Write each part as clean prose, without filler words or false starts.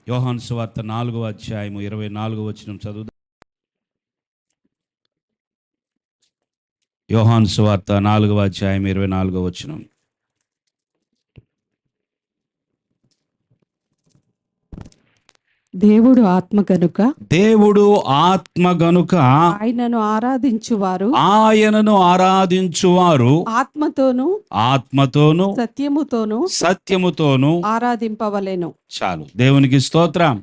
యోహాను సువార్త 4వ అధ్యాయము 24వ వచనం చదువుదాం. యోహాను సువార్త 4వ అధ్యాయం 24వ వచనం. దేవుడు ఆత్మ గనుక ఆయనను ఆరాధించువారు ఆత్మతోను సత్యముతోను ఆరాధింపవలెను. చాలు. దేవునికి స్తోత్రం.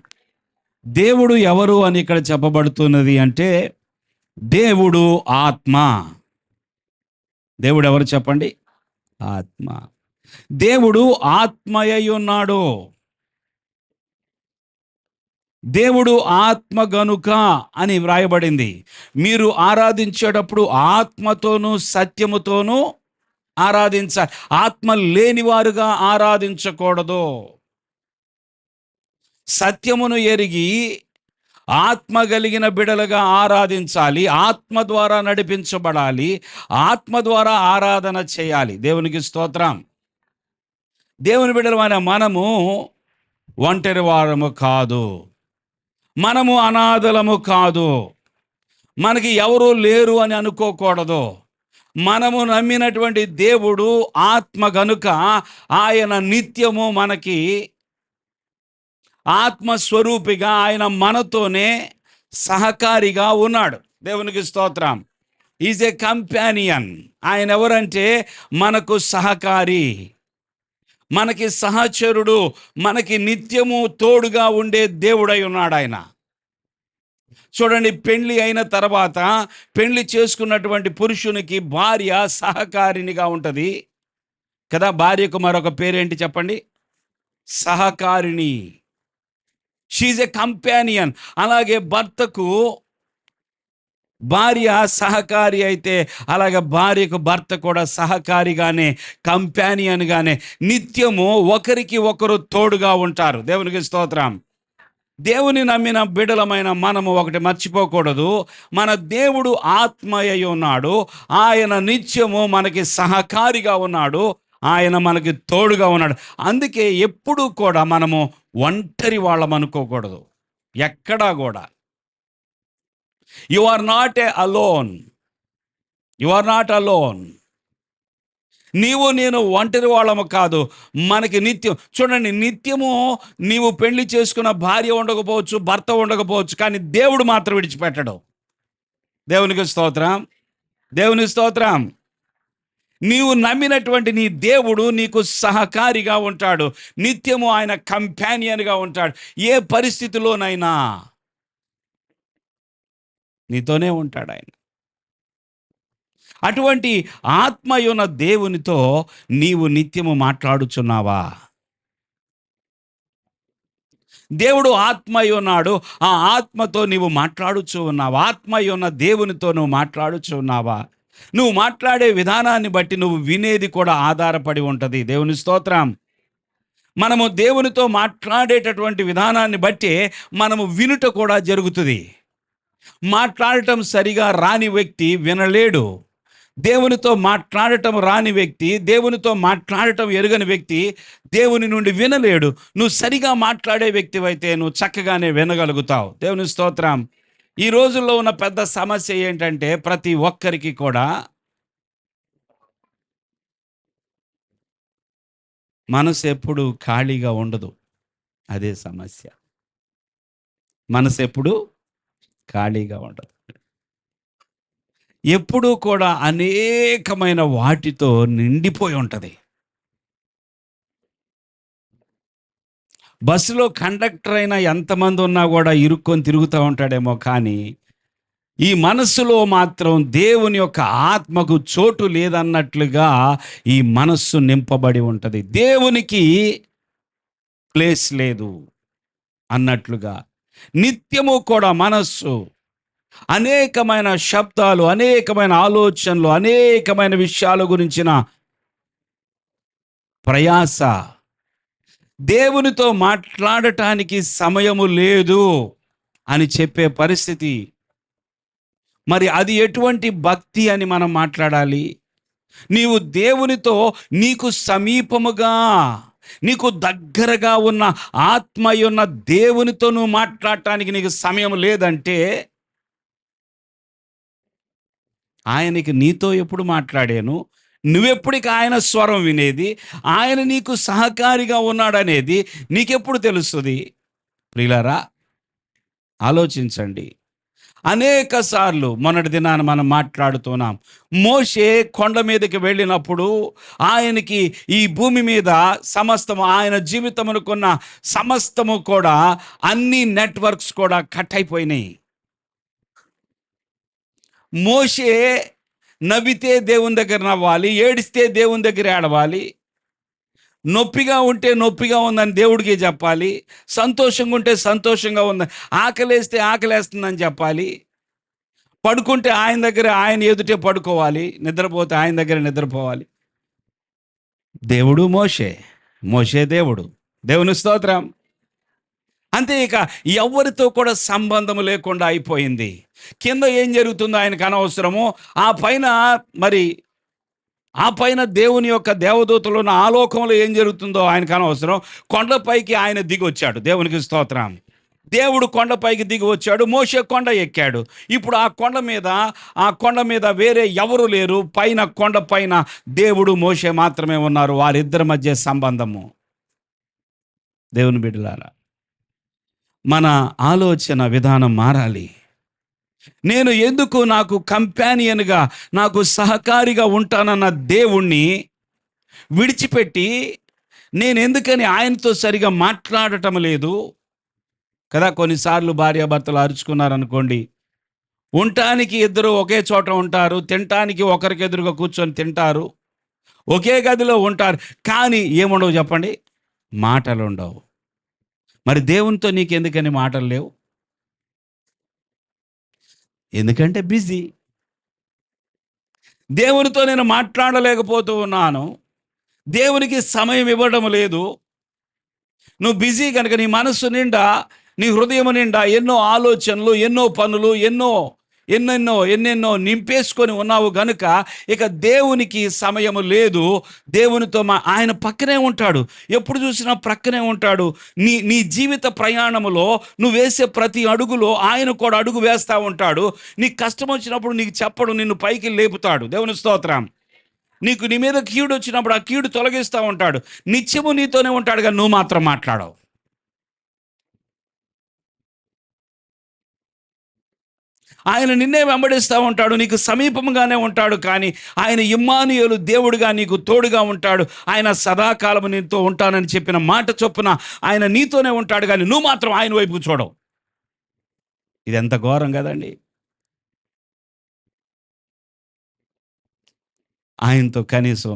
దేవుడు ఎవరు అని ఇక్కడ చెప్పబడుతున్నది అంటే దేవుడు ఆత్మ. దేవుడు ఎవరు చెప్పండి? ఆత్మ. దేవుడు ఆత్మయ్య ఉన్నాడు. దేవుడు ఆత్మ గనుక అని వ్రాయబడింది. మీరు ఆరాధించేటప్పుడు ఆత్మతోనూ సత్యముతోనూ ఆరాధించాలి. ఆత్మ లేనివారుగా ఆరాధించకూడదు. సత్యమును ఎరిగి ఆత్మ కలిగిన బిడలుగా ఆరాధించాలి. ఆత్మ ద్వారా నడిపించబడాలి. ఆత్మ ద్వారా ఆరాధన చేయాలి. దేవునికి స్తోత్రం. దేవుని బిడలమైన మనము ఒంటరి వారము కాదు, మనము అనాథలము కాదు, మనకి ఎవరూ లేరు అని అనుకోకూడదు. మనము నమ్మినటువంటి దేవుడు ఆత్మ గనుక ఆయన నిత్యము మనకి ఆత్మస్వరూపిగా ఆయన మనతోనే సహకారిగా ఉన్నాడు. దేవునికి స్తోత్రం. Is a companion. ఆయన ఎవరంటే మనకు సహకారి, మనకి సహచరుడు, మనకి నిత్యము తోడుగా ఉండే దేవుడై ఉన్నాడు ఆయన. చూడండి, పెళ్లి అయిన తర్వాత పెళ్లి చేసుకున్నటువంటి పురుషునికి భార్య సహకారినిగా ఉంటుంది కదా. భార్యకు మరొక పేరేంటి చెప్పండి? సహకారిణి. She's a companion. అలాగే భర్తకు భార్య సహకారి అయితే అలాగే భార్యకు భర్త కూడా సహకారిగానే, కంపానియన్గానే నిత్యము ఒకరికి ఒకరు తోడుగా ఉంటారు. దేవునికి స్తోత్రం. దేవుని నమ్మిన బిడలమైన మనము ఒకటి మర్చిపోకూడదు. మన దేవుడు ఆత్మయ్య ఉన్నాడు. ఆయన నిత్యము మనకి సహకారిగా ఉన్నాడు. ఆయన మనకి తోడుగా ఉన్నాడు. అందుకే ఎప్పుడూ కూడా మనము ఒంటరి వాళ్ళం అనుకోకూడదు. ఎక్కడా కూడా you are not a alone. You are not alone. నీవు నేను ఒంటరి వాళ్ళము కాదు. మనకి నిత్యం చూడండి, నిత్యము నీవు పెళ్లి చేసుకున్న భార్య ఉండకపోవచ్చు, భర్త ఉండకపోవచ్చు, కానీ దేవుడు మాత్రం విడిచిపెట్టడు. దేవునికి స్తోత్రం. దేవుని స్తోత్రం. నీవు నమ్మినటువంటి నీ దేవుడు నీకు సహకారిగా ఉంటాడు. నిత్యము ఆయన కంపానియన్గా ఉంటాడు. ఏ పరిస్థితిలోనైనా నీతోనే ఉంటాడు ఆయన. అటువంటి ఆత్మయున్న దేవునితో నీవు నిత్యము మాట్లాడుచున్నావా? దేవుడు ఆత్మయ్య ఉన్నాడు. ఆ ఆత్మతో నీవు మాట్లాడుచు ఉన్నావా? ఆత్మయ్య దేవునితో నువ్వు మాట్లాడుచు ఉన్నావా? నువ్వు మాట్లాడే విధానాన్ని బట్టి నువ్వు వినేది కూడా ఆధారపడి ఉంటుంది. దేవుని స్తోత్రం. మనము దేవునితో మాట్లాడేటటువంటి విధానాన్ని బట్టి మనము వినుట కూడా జరుగుతుంది. మాట్లాడటం సరిగా రాని వ్యక్తి వినలేడు. దేవునితో మాట్లాడటం రాని వ్యక్తి, దేవునితో మాట్లాడటం ఎరుగని వ్యక్తి దేవుని నుండి వినలేడు. నువ్వు సరిగా మాట్లాడే వ్యక్తివైతే నువ్వు చక్కగానే వినగలుగుతావు. దేవుని స్తోత్రం. ఈ రోజుల్లో ఉన్న పెద్ద సమస్య ఏంటంటే ప్రతి ఒక్కరికి కూడా మనసు ఎప్పుడు ఖాళీగా ఉండదు. అదే సమస్య. మనసు ఎప్పుడు ఖాళీగా ఉండదు. ఎప్పుడూ కూడా అనేకమైన వాటితో నిండిపోయి ఉంటుంది. బస్సులో కండక్టర్ అయినా ఎంతమంది ఉన్నా కూడా ఇరుక్కొని తిరుగుతూ ఉంటాడేమో, కానీ ఈ మనస్సులో మాత్రం దేవుని యొక్క ఆత్మకు చోటు లేదన్నట్లుగా ఈ మనస్సు నింపబడి ఉంటుంది. దేవునికి ప్లేస్ లేదు అన్నట్లుగా నిత్యము కూడా మనస్సు అనేకమైన శబ్దాలు, అనేకమైన ఆలోచనలు, అనేకమైన విషయాల గురించిన ప్రయాస, దేవునితో మాట్లాడటానికి సమయము లేదు అని చెప్పే పరిస్థితి. మరి అది ఎటువంటి భక్తి అని మనం మాట్లాడాలి? నీవు దేవునితో నీకు సమీపముగా నీకు దగ్గరగా ఉన్న ఆత్మయున్న దేవునితో నువ్వు మాట్లాడటానికి నీకు సమయం లేదంటే ఆయనకి నీతో ఎప్పుడు మాట్లాడాను, నువ్వెప్పటికి ఆయన స్వరం వినేది, ఆయన నీకు సహకారిగా ఉన్నాడనేది నీకెప్పుడు తెలుస్తుంది? ప్రియులారా, ఆలోచించండి. అనేక సార్లు మొన్నటి దినాన మనం మాట్లాడుతున్నాం. మోషే కొండ మీదకి వెళ్ళినప్పుడు ఆయనకి ఈ భూమి మీద సమస్తము, ఆయన జీవితమునుకున్న సమస్తము కూడా, అన్ని నెట్వర్క్స్ కూడా కట్ అయిపోయినాయి. మోషే నవ్వితే దేవుని దగ్గర నవ్వాలి, ఏడిస్తే దేవుని దగ్గర ఏడవాలి, నొప్పిగా ఉంటే నొప్పిగా ఉందని దేవుడికి చెప్పాలి, సంతోషంగా ఉంటే సంతోషంగా ఉందని, ఆకలేస్తే ఆకలేస్తుందని చెప్పాలి, పడుకుంటే ఆయన దగ్గర ఆయన ఎదుటే పడుకోవాలి, నిద్రపోతే ఆయన దగ్గర నిద్రపోవాలి. దేవుడు మోషే, మోషే దేవుడు. దేవుని స్తోత్రం. అంతే, ఇక ఎవరితో కూడా సంబంధం లేకుండా అయిపోయింది. కింద ఏం జరుగుతుందో ఆయనకు అనవసరము, ఆ పైన దేవుని యొక్క దేవదూతలు ఉన్న ఆలోకంలో ఏం జరుగుతుందో ఆయనకు అనవసరం. కొండపైకి ఆయన దిగి వచ్చాడు. దేవునికి స్తోత్రం. దేవుడు కొండపైకి దిగి వచ్చాడు, మోషే కొండ ఎక్కాడు. ఇప్పుడు ఆ కొండ మీద వేరే ఎవరు లేరు. పైన కొండ పైన దేవుడు మోషే మాత్రమే ఉన్నారు. వారిద్దరి మధ్య సంబంధము. దేవుని బిడ్డలారా, మన ఆలోచన విధానం మారాలి. నేను ఎందుకు నాకు కంపానియన్గా, నాకు సహకారిగా ఉంటానన్న దేవుణ్ణి విడిచిపెట్టి నేను ఎందుకని ఆయనతో సరిగా మాట్లాడటం లేదు కదా? కొన్నిసార్లు భార్యాభర్తలు అరుచుకున్నారనుకోండి, ఉండటానికి ఇద్దరు ఒకే చోట ఉంటారు, తినటానికి ఒకరికి ఎదురుగా కూర్చొని తింటారు, ఒకే గదిలో ఉంటారు, కానీ ఏముండవు చెప్పండి? మాటలు ఉండవు. మరి దేవునితో నీకు ఎందుకని మాటలు లేవు? ఎందుకంటే బిజీ. దేవునితో నేను మాట్లాడలేకపోతూ ఉన్నాను, దేవునికి సమయం ఇవ్వడం లేదు. నువ్వు బిజీ కనుక నీ మనస్సు నిండా, నీ హృదయం నిండా ఎన్నో ఆలోచనలు, ఎన్నో పనులు, ఎన్నెన్నో నింపేసుకొని ఉన్నావు గనుక ఇక దేవునికి సమయము లేదు. దేవునితో ఆయన పక్కనే ఉంటాడు, ఎప్పుడు చూసినా ప్రక్కనే ఉంటాడు. నీ జీవిత ప్రయాణములో నువ్వు వేసే ప్రతి అడుగులో ఆయన కూడా అడుగు వేస్తూ ఉంటాడు. నీకు కష్టం వచ్చినప్పుడు నీకు చెప్పడు, నిన్ను పైకి లేపుతాడు. దేవుని స్తోత్రం. నీ మీద కీడు వచ్చినప్పుడు ఆ కీడు తొలగిస్తూ ఉంటాడు. నిత్యము నీతోనే ఉంటాడు, కానీ నువ్వు మాత్రం మాట్లాడవు. ఆయన నిన్నే వెంబడిస్తూ ఉంటాడు, నీకు సమీపంగానే ఉంటాడు, కానీ ఆయన ఇమ్మానుయేలు దేవుడుగా నీకు తోడుగా ఉంటాడు. ఆయన సదాకాలం నీతో ఉంటానని చెప్పిన మాట చొప్పున ఆయన నీతోనే ఉంటాడు, కానీ నువ్వు మాత్రం ఆయన వైపు చూడవు. ఇది ఎంత ఘోరం కదండి. ఆయనతో కనీసం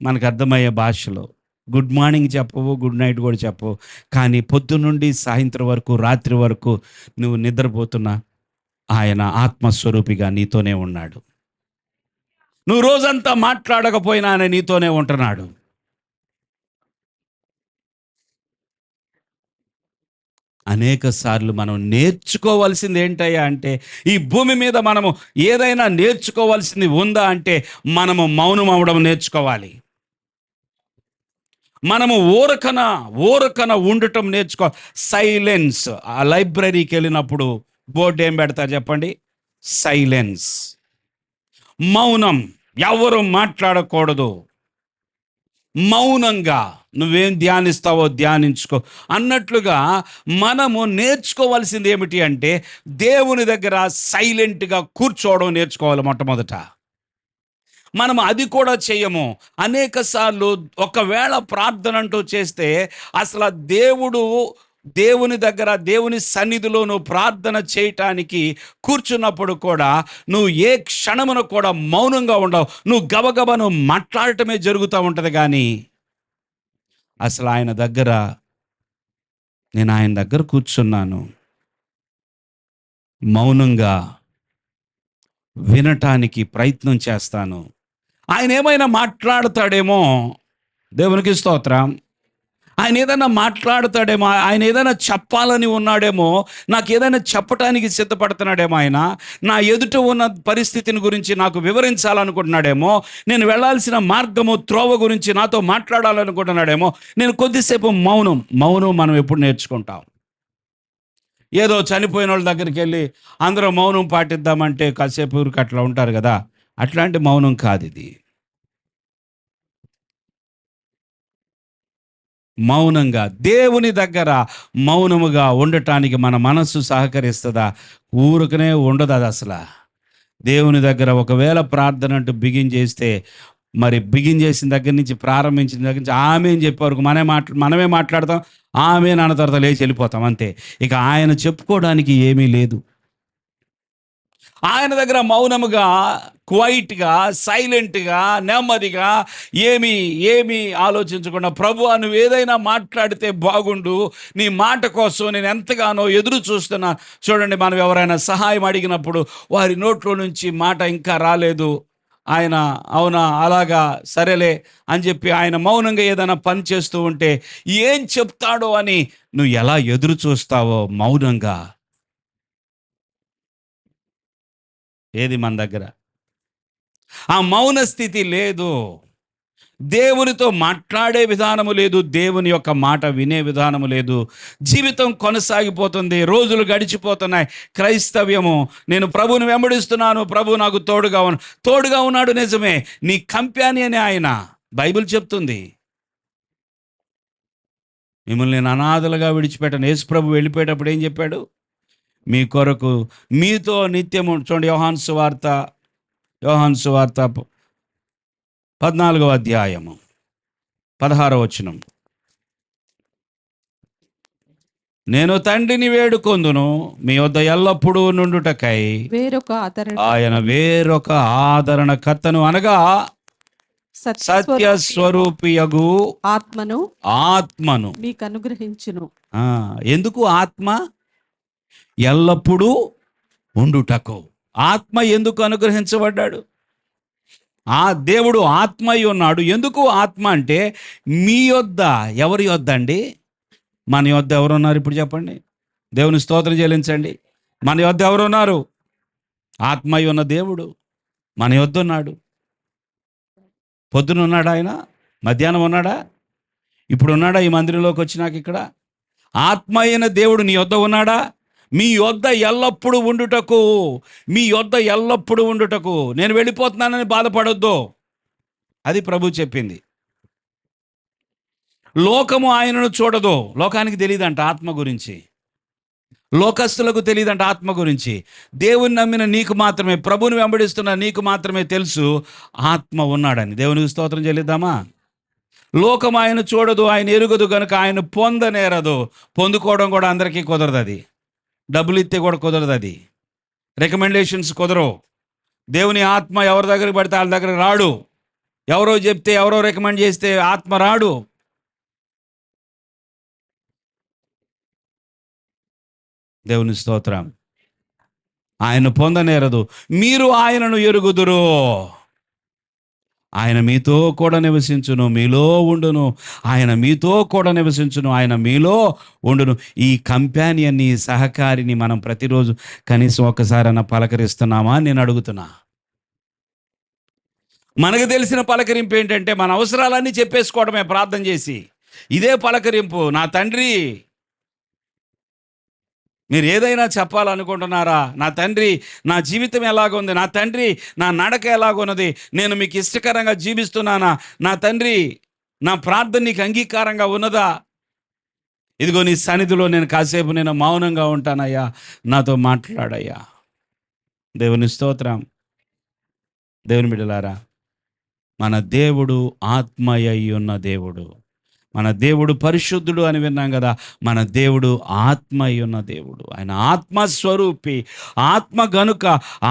మనకు అర్థమయ్యే భాషలో గుడ్ మార్నింగ్ చెప్పవు, గుడ్ నైట్ కూడా చెప్పవు, కానీ పొద్దున్నుండి సాయంత్రం వరకు, రాత్రి వరకు నువ్వు నిద్రపోతున్నా ఆయన ఆత్మస్వరూపిగా నీతోనే ఉన్నాడు. నువ్వు రోజంతా మాట్లాడకపోయినా ఆయన నీతోనే ఉంటున్నాడు. అనేక సార్లు మనం నేర్చుకోవాల్సింది ఏంటయ్యా అంటే, ఈ భూమి మీద మనము ఏదైనా నేర్చుకోవాల్సింది ఉందా అంటే మనము మౌనం అవడం నేర్చుకోవాలి. మనము ఊరకన ఉండటం నేర్చుకోవాలి. సైలెన్స్. ఆ లైబ్రరీకి వెళ్ళినప్పుడు బోర్డు ఏం పెడతారు చెప్పండి? సైలెన్స్, మౌనం. ఎవరు మాట్లాడకూడదు. మౌనంగా నువ్వేం ధ్యానిస్తావో ధ్యానించుకో అన్నట్లుగా మనము నేర్చుకోవాల్సింది ఏమిటి అంటే దేవుని దగ్గర సైలెంట్గా కూర్చోవడం నేర్చుకోవాలి. మొట్టమొదట మనం అది కూడా చేయము. అనేక సార్లు ఒకవేళ ప్రార్థన అంటూ చేస్తే అసలు దేవుని దగ్గర, దేవుని సన్నిధిలో నువ్వు ప్రార్థన చేయటానికి కూర్చున్నప్పుడు కూడా నువ్వు ఏ క్షణమును కూడా మౌనంగా ఉండవు. నువ్వు గబగబా నువ్వు మాట్లాడటమే జరుగుతూ ఉంటుంది. కానీ అసలు నేను ఆయన దగ్గర కూర్చున్నాను, మౌనంగా వినటానికి ప్రయత్నం చేస్తాను. ఆయన ఏమైనా మాట్లాడతాడేమో. దేవునికి స్తోత్రం. ఆయన ఏదైనా మాట్లాడతాడేమో, ఆయన ఏదైనా చెప్పాలని ఉన్నాడేమో, నాకు ఏదైనా చెప్పటానికి సిద్ధపడుతున్నాడేమో, ఆయన నా ఎదుట ఉన్న పరిస్థితిని గురించి నాకు వివరించాలనుకుంటున్నాడేమో, నేను వెళ్ళాల్సిన మార్గము త్రోవ గురించి నాతో మాట్లాడాలనుకుంటున్నాడేమో. నేను కొద్దిసేపు మౌనం మనం ఎప్పుడు నేర్చుకుంటాం? ఏదో చనిపోయిన వాళ్ళ దగ్గరికి వెళ్ళి అందరూ మౌనం పాటిద్దామంటే కాసేపు ఊరికి అట్లా ఉంటారు కదా, అట్లాంటి మౌనం కాదు ఇది. మౌనంగా దేవుని దగ్గర మౌనముగా ఉండటానికి మన మనస్సు సహకరిస్తుందా? ఊరుకనే ఉండదు అది అసలు. దేవుని దగ్గర ఒకవేళ ప్రార్థన అంటూ బిగిన్ చేస్తే, మరి బిగిన్ చేసిన దగ్గర నుంచి, ప్రారంభించిన దగ్గర నుంచి ఆమె అని చెప్పే వరకు మనమే మాట్లాడతాం, ఆమె అన్న తర్వాత లేచి వెళ్ళిపోతాం అంతే. ఇక ఆయన చెప్పుకోవడానికి ఏమీ లేదు. ఆయన దగ్గర మౌనముగా, క్వైట్గా, సైలెంట్గా, నెమ్మదిగా, ఏమీ ఆలోచించకుండా, ప్రభువా నువ్వు ఏదైనా మాట్లాడితే బాగుండు, నీ మాట కోసం నేను ఎంతగానో ఎదురు చూస్తున్నా. చూడండి, మనం ఎవరైనా సహాయం అడిగినప్పుడు వారి నోట్లో నుంచి మాట ఇంకా రాలేదు, ఆయన అవునా అలాగా సరేలే అని చెప్పి ఆయన మౌనంగా ఏదైనా పని చేస్తూ ఉంటే ఏం చెప్తాడో అని నువ్వు ఎలా ఎదురు చూస్తావో మౌనంగా. ఏది మన దగ్గర? ఆ మౌన స్థితి లేదు. దేవునితో మాట్లాడే విధానము లేదు, దేవుని యొక్క మాట వినే విధానము లేదు. జీవితం కొనసాగిపోతుంది, రోజులు గడిచిపోతున్నాయి. క్రైస్తవ్యము, నేను ప్రభువుని వెంబడిస్తున్నాను, ప్రభు నాకు తోడుగా ఉన్నాడు నిజమే, నీ కంపానియన్ ఆయన. బైబిల్ చెప్తుంది, మిమ్మల్ని నేను అనాథలుగా విడిచిపెట్టాను. యేసు ప్రభు వెళ్ళిపోయేటప్పుడు ఏం చెప్పాడు? మీ కొరకు మీతో నిత్యము. చూడండి, యోహాను సువార్త 14వ అధ్యాయము 16వ వచనం. నేను తండ్రిని వేడుకొందును, మీ వద్ద ఎల్లప్పుడూ నుండుటకై ఆయన వేరొక ఆదరణకర్తను, అనగా సత్య స్వరూపియగు ఆత్మను మీకు అనుగ్రహించును. ఎందుకు ఆత్మ? ఎల్లప్పుడూ ఉండుటకు. ఆత్మ ఎందుకు అనుగ్రహించబడ్డాడు? ఆ దేవుడు ఆత్మ అయి ఉన్నాడు. ఎందుకు ఆత్మ అంటే, మీ యొద్ద, ఎవరి యొద్ద అండి? మన యొద్ద ఎవరున్నారు ఇప్పుడు చెప్పండి? దేవుని స్తోత్రం చెల్లించండి. మన యొద్ద ఎవరున్నారు? ఆత్మ అయి ఉన్న దేవుడు మన యొద్ద ఉన్నాడు. పొద్దున ఉన్నాడా ఆయన? మధ్యాహ్నం ఉన్నాడా? ఇప్పుడు ఉన్నాడా? ఈ మందిరంలోకి వచ్చినాక ఇక్కడ ఆత్మ అయిన దేవుడు నీ యొద్ద ఉన్నాడా? మీ యొద్ద ఎల్లప్పుడూ ఉండుటకు, మీ యొద్ద ఎల్లప్పుడూ ఉండుటకు. నేను వెళ్ళిపోతున్నానని బాధపడొద్దు, అది ప్రభు చెప్పింది. లోకము ఆయనను చూడదు, లోకానికి తెలియదంట ఆత్మ గురించి, లోకస్తులకు తెలియదంట ఆత్మ గురించి. దేవుని నమ్మిన నీకు మాత్రమే, ప్రభుని వెంబడిస్తున్న నీకు మాత్రమే తెలుసు ఆత్మ ఉన్నాడని. దేవునికి స్తోత్రం చెల్లిద్దామా? లోకం ఆయన చూడదు, ఆయన ఎరుగదు కనుక ఆయన పొందనేరదు. పొందుకోవడం కూడా అందరికీ కుదరదు, అది డబ్బులు ఇస్తే కూడా కుదరదు, అది రికమెండేషన్స్ కుదరవు. దేవుని ఆత్మ ఎవరి దగ్గరికి పడితే వాళ్ళ దగ్గరికి రాడు. ఎవరో చెప్తే, ఎవరో రికమెండ్ చేస్తే ఆత్మ రాడు. దేవుని స్తోత్రం. ఆయన పొందనేరదు. మీరు ఆయనను ఎరుగుదురు, ఆయన మీతో కూడా నివసించును, మీలో ఉండును. ఆయన మీతో కూడా నివసించును, ఆయన మీలో ఉండును. ఈ కంపానియన్ని, సహకారిని మనం ప్రతిరోజు కనీసం ఒక్కసారైనా పలకరిస్తున్నామా? నేను అడుగుతున్నా. మనకు తెలిసిన పలకరింపు ఏంటంటే, మన అవసరాలన్నీ చెప్పేసుకోవడమే ప్రార్థన చేసి. ఇదే పలకరింపు. నా తండ్రి, మీరు ఏదైనా చెప్పాలనుకుంటున్నారా? నా తండ్రి, నా జీవితం ఎలాగుంది? నా తండ్రి, నా నడక ఎలాగున్నది? నేను మీకు ఇష్టకరంగా జీవిస్తున్నానా? నా తండ్రి, నా ప్రార్థన నీకు అంగీకారంగా ఉన్నదా? ఇదిగో నీ సన్నిధిలో నేను కాసేపు నేను మౌనంగా ఉంటానయ్యా, నాతో మాట్లాడయ్యా. దేవుని స్తోత్రం. దేవుని బిడ్డలారా, మన దేవుడు ఆత్మయ్య ఉన్న దేవుడు. మన దేవుడు పరిశుద్ధుడు అని విన్నాం కదా. మన దేవుడు ఆత్మ ఉన్న దేవుడు. ఆయన ఆత్మస్వరూపి. ఆత్మ గనుక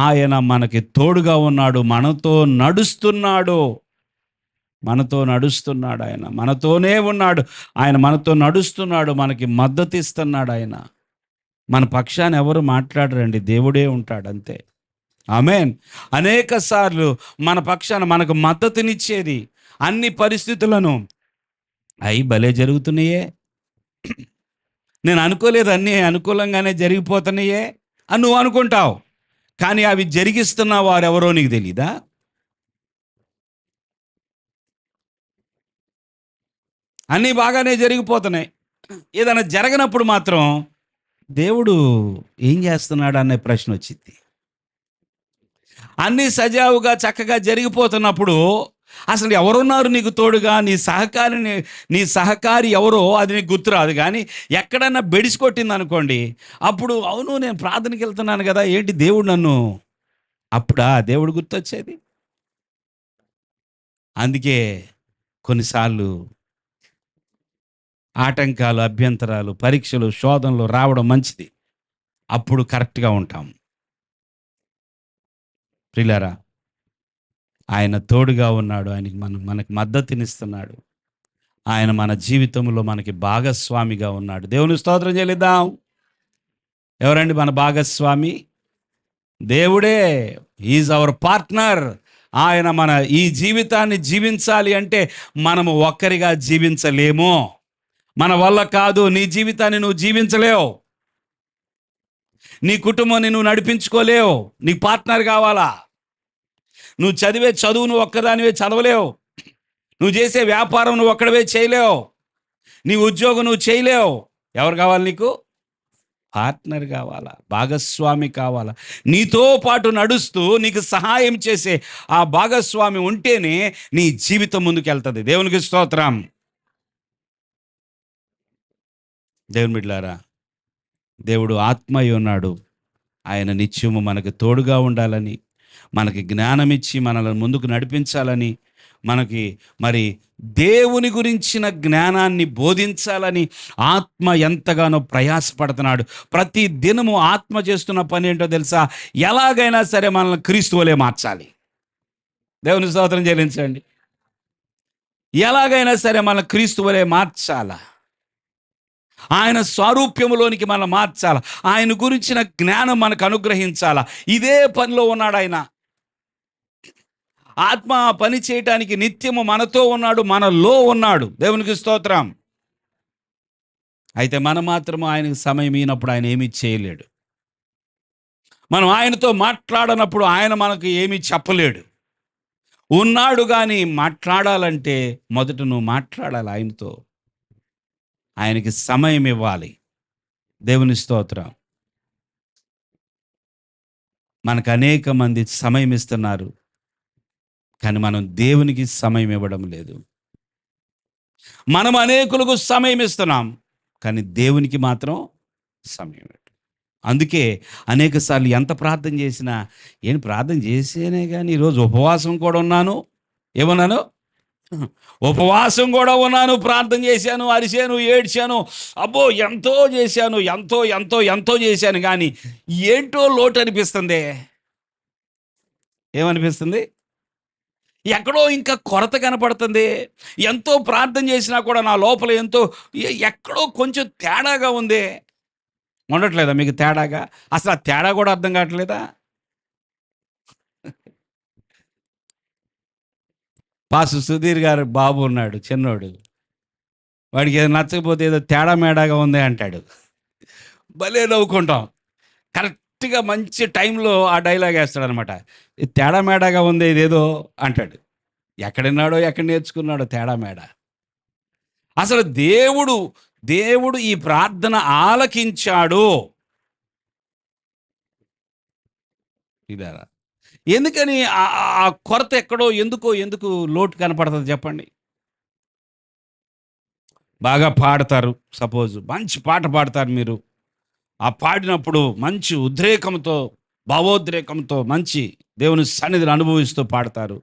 ఆయన మనకి తోడుగా ఉన్నాడు, మనతో నడుస్తున్నాడు. ఆయన మనతోనే ఉన్నాడు. ఆయన మనతో నడుస్తున్నాడు, మనకి మద్దతు ఇస్తున్నాడు. ఆయన మన పక్షాన ఎవరు మాట్లాడరండి, దేవుడే ఉంటాడు అంతే. ఆమేన్. అనేక సార్లు మన పక్షాన మనకు మద్దతునిచ్చేది, అన్ని పరిస్థితులను అవి భలే జరుగుతున్నాయే, నేను అనుకోలేదు, అన్నీ అనుకూలంగానే జరిగిపోతున్నాయే అని నువ్వు అనుకుంటావు. కానీ అవి జరిగిస్తున్న వారెవరో నీకు తెలీదా? అన్నీ బాగానే జరిగిపోతున్నాయి. ఏదైనా జరగనప్పుడు మాత్రం దేవుడు ఏం చేస్తున్నాడు అనే ప్రశ్న వచ్చింది. అన్నీ సజావుగా చక్కగా జరిగిపోతున్నప్పుడు అసలు ఎవరున్నారు నీకు తోడుగా? నీ సహకారి ఎవరో అది నీకు గుర్తురాదు. కానీ ఎక్కడన్నా బెడిసి కొట్టింది అనుకోండి, అప్పుడు అవును నేను ప్రార్థనకి వెళ్తున్నాను కదా, ఏంటి దేవుడు నన్ను, అప్పుడా దేవుడు గుర్తొచ్చేది. అందుకే కొన్నిసార్లు ఆటంకాలు, అభ్యంతరాలు, పరీక్షలు, శోధనలు రావడం మంచిది. అప్పుడు కరెక్ట్గా ఉంటాం. ప్రియులారా, ఆయన తోడుగా ఉన్నాడు, ఆయనకి మనకు మద్దతునిస్తున్నాడు, ఆయన మన జీవితంలో మనకి భాగస్వామిగా ఉన్నాడు. దేవుని స్తోత్రం చెల్లిద్దాం. ఎవరండి మన భాగస్వామి? దేవుడే. Is our partner. ఆయన మన ఈ జీవితాన్ని జీవించాలి అంటే మనము ఒక్కరిగా జీవించలేము, మన వల్ల కాదు. నీ జీవితాన్ని నువ్వు జీవించలేవు, నీ కుటుంబాన్ని నువ్వు నడిపించుకోలేవు, నీకు పార్ట్నర్ కావాలా. నువ్వు చదివే చదువు నువ్వు ఒక్కదానివే చదవలేవు, నువ్వు చేసే వ్యాపారం నువ్వు ఒక్కడవే చేయలేవు, నీ ఉద్యోగం నువ్వు చేయలేవు. ఎవరు కావాలి నీకు? పార్ట్నర్ కావాలా, భాగస్వామి కావాలా. నీతో పాటు నడుస్తూ నీకు సహాయం చేసే ఆ భాగస్వామి ఉంటేనే నీ జీవితం ముందుకు వెళ్తుంది. దేవునికి స్తోత్రం. దేవుని బిడ్డలారా, దేవుడు ఆత్మ అయి ఉన్నాడు. ఆయన నిత్యము మనకు తోడుగా ఉండాలని, మనకి జ్ఞానం ఇచ్చి మనల్ని ముందుకు నడిపించాలని, మనకి మరి దేవుని గురించిన జ్ఞానాన్ని బోధించాలని ఆత్మ ఎంతగానో ప్రయాసపడుతున్నాడు. ప్రతి దినము ఆత్మ చేస్తున్న పని ఏంటో తెలుసా? ఎలాగైనా సరే మనల్ని క్రీస్తు వలె మార్చాలి. దేవుని స్తోత్రం చెల్లించండి. ఎలాగైనా సరే మనల్ని క్రీస్తు వలె మార్చాలా, ఆయన స్వారూప్యములోనికి మనం మార్చాలా, ఆయన గురించిన జ్ఞానం మనకు అనుగ్రహించాలా. ఇదే పనిలో ఉన్నాడు ఆయన. ఆత్మ పని చేయటానికి నిత్యము మనతో ఉన్నాడు, మనలో ఉన్నాడు. దేవునికి స్తోత్రం. అయితే మనం మాత్రం ఆయనకు సమయం ఇనప్పుడు ఆయన ఏమీ చేయలేడు. మనం ఆయనతో మాట్లాడనప్పుడు ఆయన మనకు ఏమీ చెప్పలేడు. ఉన్నాడు కానీ మాట్లాడాలంటే మొదట నువ్వు మాట్లాడాలి ఆయనతో, ఆయనకి సమయం ఇవ్వాలి. దేవుని స్తోత్రం. మనకు అనేక మంది సమయం ఇస్తున్నారు, కానీ మనం దేవునికి సమయం ఇవ్వడం లేదు. మనం అనేకులకు సమయం ఇస్తున్నాం, కానీ దేవునికి మాత్రం సమయం ఇవ్వడం. అందుకే అనేక సార్లు ఎంత ప్రార్థన చేసినా, ఏం ప్రార్థన చేసేనే కానీ ఈరోజు ఉపవాసం కూడా ఉన్నాను. ఏమన్నాను? ఉపవాసం కూడా ఉన్నాను, ప్రార్థన చేశాను, అరిశాను, ఏడ్చాను, అబ్బో ఎంతో చేశాను, ఎంతో ఎంతో ఎంతో చేశాను, కానీ ఏంటో లోటు అనిపిస్తుంది. ఏమనిపిస్తుంది? ఎక్కడో ఇంకా కొరత కనపడుతుంది. ఎంతో ప్రార్థన చేసినా కూడా నా లోపల ఎక్కడో కొంచెం తేడాగా ఉంది. ఉండట్లేదా మీకు తేడాగా? అసలు ఆ తేడా కూడా అర్థం కావట్లేదా? పాస్టర్ సుధీర్ గారు బాబు ఉన్నాడు, చిన్నోడు. వాడికి ఏదో నచ్చకపోతే ఏదో తేడా మేడాగా ఉంది అంటాడు. భలే నవ్వుకుంటాం. కరెక్ట్గా మంచి టైంలో ఆ డైలాగ్ వేస్తాడు అనమాట. తేడా మేడాగా ఉంది ఇదేదో అంటాడు. ఎక్కడున్నాడో ఎక్కడ నేర్చుకున్నాడో తేడా మేడ. అసలు దేవుడు ఈ ప్రార్థన ఆలకించాడు. ఇదారా ఎందుకని ఆ కొరత ఎక్కడో ఎందుకు లోటు కనపడుతుంది చెప్పండి? బాగా పాడతారు, సపోజ్ మంచి పాట పాడతారు మీరు. ఆ పాడినప్పుడు మంచి ఉద్రేకంతో, భావోద్రేకంతో మంచి దేవుని సన్నిధిని అనుభవిస్తూ పాడతారు.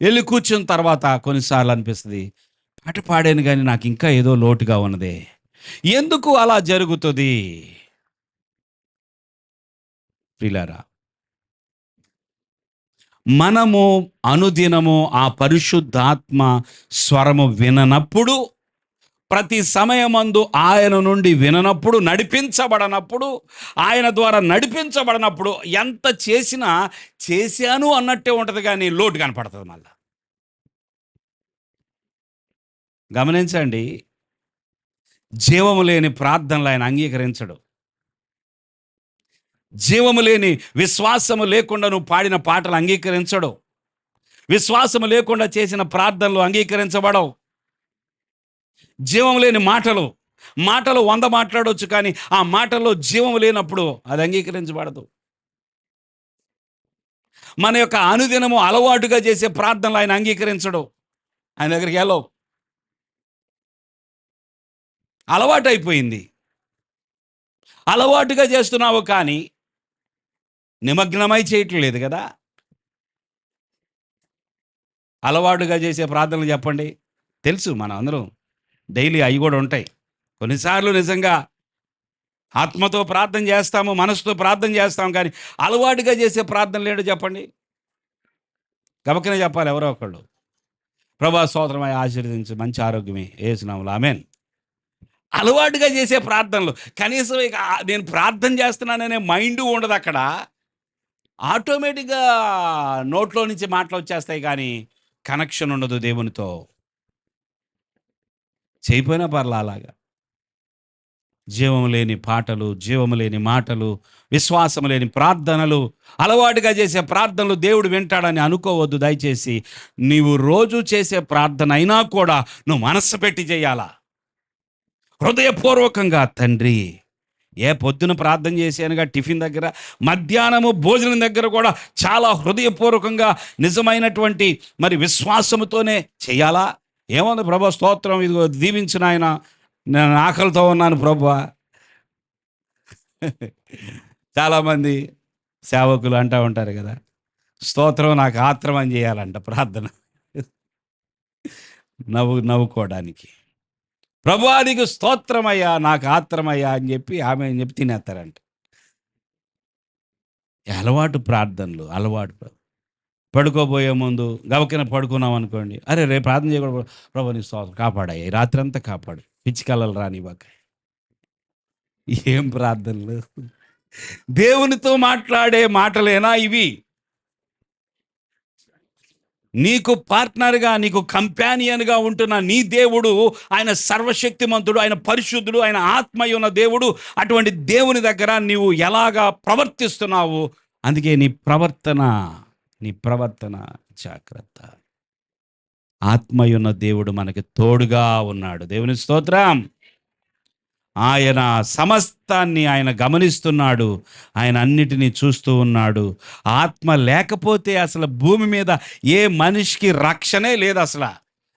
వెళ్ళి కూర్చున్న తర్వాత కొన్నిసార్లు అనిపిస్తుంది, పాట పాడాను కానీ నాకు ఇంకా ఏదో లోటుగా ఉన్నదే. ఎందుకు అలా జరుగుతుంది? ప్రియులారా, మనము అనుదినము ఆ పరిశుద్ధాత్మ స్వరము విననప్పుడు, ప్రతి సమయమందు ఆయన నుండి విననప్పుడు, నడిపించబడనప్పుడు, ఆయన ద్వారా నడిపించబడినప్పుడు ఎంత చేసినా చేశాను అన్నట్టే ఉంటుంది, కానీ లోటు కనపడుతుంది మళ్ళా. గమనించండి, జీవము లేని ప్రార్థనలు ఆయన అంగీకరించడు. జీవము లేని విశ్వాసము లేకుండా నువ్వు పాడిన పాటలు అంగీకరించడు. విశ్వాసము లేకుండా చేసిన ప్రార్థనలు అంగీకరించబడవు. జీవం లేని మాటలు 100 మాట్లాడవచ్చు, కానీ ఆ మాటల్లో జీవం లేనప్పుడు అది అంగీకరించబడదు. మన యొక్క అనుదినము అలవాటుగా చేసే ప్రార్థనలు ఆయన అంగీకరించడు. ఆయన దగ్గరికి వెళ్ళవు. అలవాటు అయిపోయింది. అలవాటుగా చేస్తున్నావు కానీ నిమగ్నమై చేయట్లేదు కదా. అలవాటుగా చేసే ప్రార్థనలు చెప్పండి, తెలుసు మనం అందరం డైలీ అవి కూడా ఉంటాయి. కొన్నిసార్లు నిజంగా ఆత్మతో ప్రార్థన చేస్తాము, మనసుతో ప్రార్థన చేస్తాము, కానీ అలవాటుగా చేసే ప్రార్థనలు ఏంటో చెప్పండి. గబక్కనే చెప్పాలి ఎవరో ఒకళ్ళు. ప్రభా స్తోత్రమై ఆశీర్వదించు, మంచి ఆరోగ్యమే యేసునామములో ఆమేన్. అలవాటుగా చేసే ప్రార్థనలు, కనీసం ఇక నేను ప్రార్థన చేస్తున్నాననే మైండ్ ఉండదు అక్కడ. ఆటోమేటిక్గా నోట్లో నుంచి మాటలు వచ్చేస్తాయి, కానీ కనెక్షన్ ఉండదు దేవునితో. చేయిపోయినా పర్లా అలాగా. జీవము లేని పాటలు, జీవము లేని మాటలు, విశ్వాసము లేని ప్రార్థనలు, అలవాటుగా చేసే ప్రార్థనలు దేవుడు వింటాడని అనుకోవద్దు దయచేసి. నీవు రోజు చేసే ప్రార్థన అయినా కూడా నువ్వు మనస్సు పెట్టి చేయాలా, హృదయపూర్వకంగా. తండ్రి, పొద్దున ప్రార్థన చేశానుగా టిఫిన్ దగ్గర, మధ్యాహ్నము భోజనం దగ్గర కూడా చాలా హృదయపూర్వకంగా నిజమైనటువంటి మరి విశ్వాసముతోనే చేయాలా. ఏముంది ప్రభా స్తోత్రం, ఇదిగో దీవించిన ఆయన, నేను ఆకలితో ఉన్నాను ప్రభువా. చాలామంది సేవకులు అంటూ ఉంటారు కదా, స్తోత్రం నాకు ఆత్రం అని చేయాలంట ప్రార్థన, నవ్వుకోవడానికి. ప్రభువా నీకు స్తోత్రమయ్యా, నాకు ఆత్రమయ్యా అని చెప్పి ఆమె అని చెప్పి తినేస్తారంట. అలవాటు ప్రార్థనలు, అలవాటు. పడుకోబోయే ముందు గవకిన పడుకున్నాం అనుకోండి, అరే రేపు ప్రార్థన చేయకూడదు, ప్రభు నీ స్తోత్రం కాపాడాయి, రాత్రి అంతా కాపాడు, పిచ్చి కలలు రానివ్వక. ఏం ప్రార్థనలు! దేవునితో మాట్లాడే మాటలేనా ఇవి? నీకు పార్ట్నర్గా, నీకు కంపానియన్గా ఉంటున్న నీ దేవుడు ఆయన సర్వశక్తిమంతుడు, ఆయన పరిశుద్ధుడు, ఆయన ఆత్మయ్య ఉన్న దేవుడు. అటువంటి దేవుని దగ్గర నీవు ఎలాగా ప్రవర్తిస్తున్నావు? అందుకే నీ ప్రవర్తన జాగ్రత్త. ఆత్మయ్య ఉన్న దేవుడు మనకి తోడుగా ఉన్నాడు. దేవుని స్తోత్రం. ఆయన సమస్తాన్ని ఆయన గమనిస్తున్నాడు, ఆయన అన్నిటినీ చూస్తూ ఉన్నాడు. ఆత్మ లేకపోతే అసలు భూమి మీద ఏ మనిషికి రక్షణే లేదు. అసలు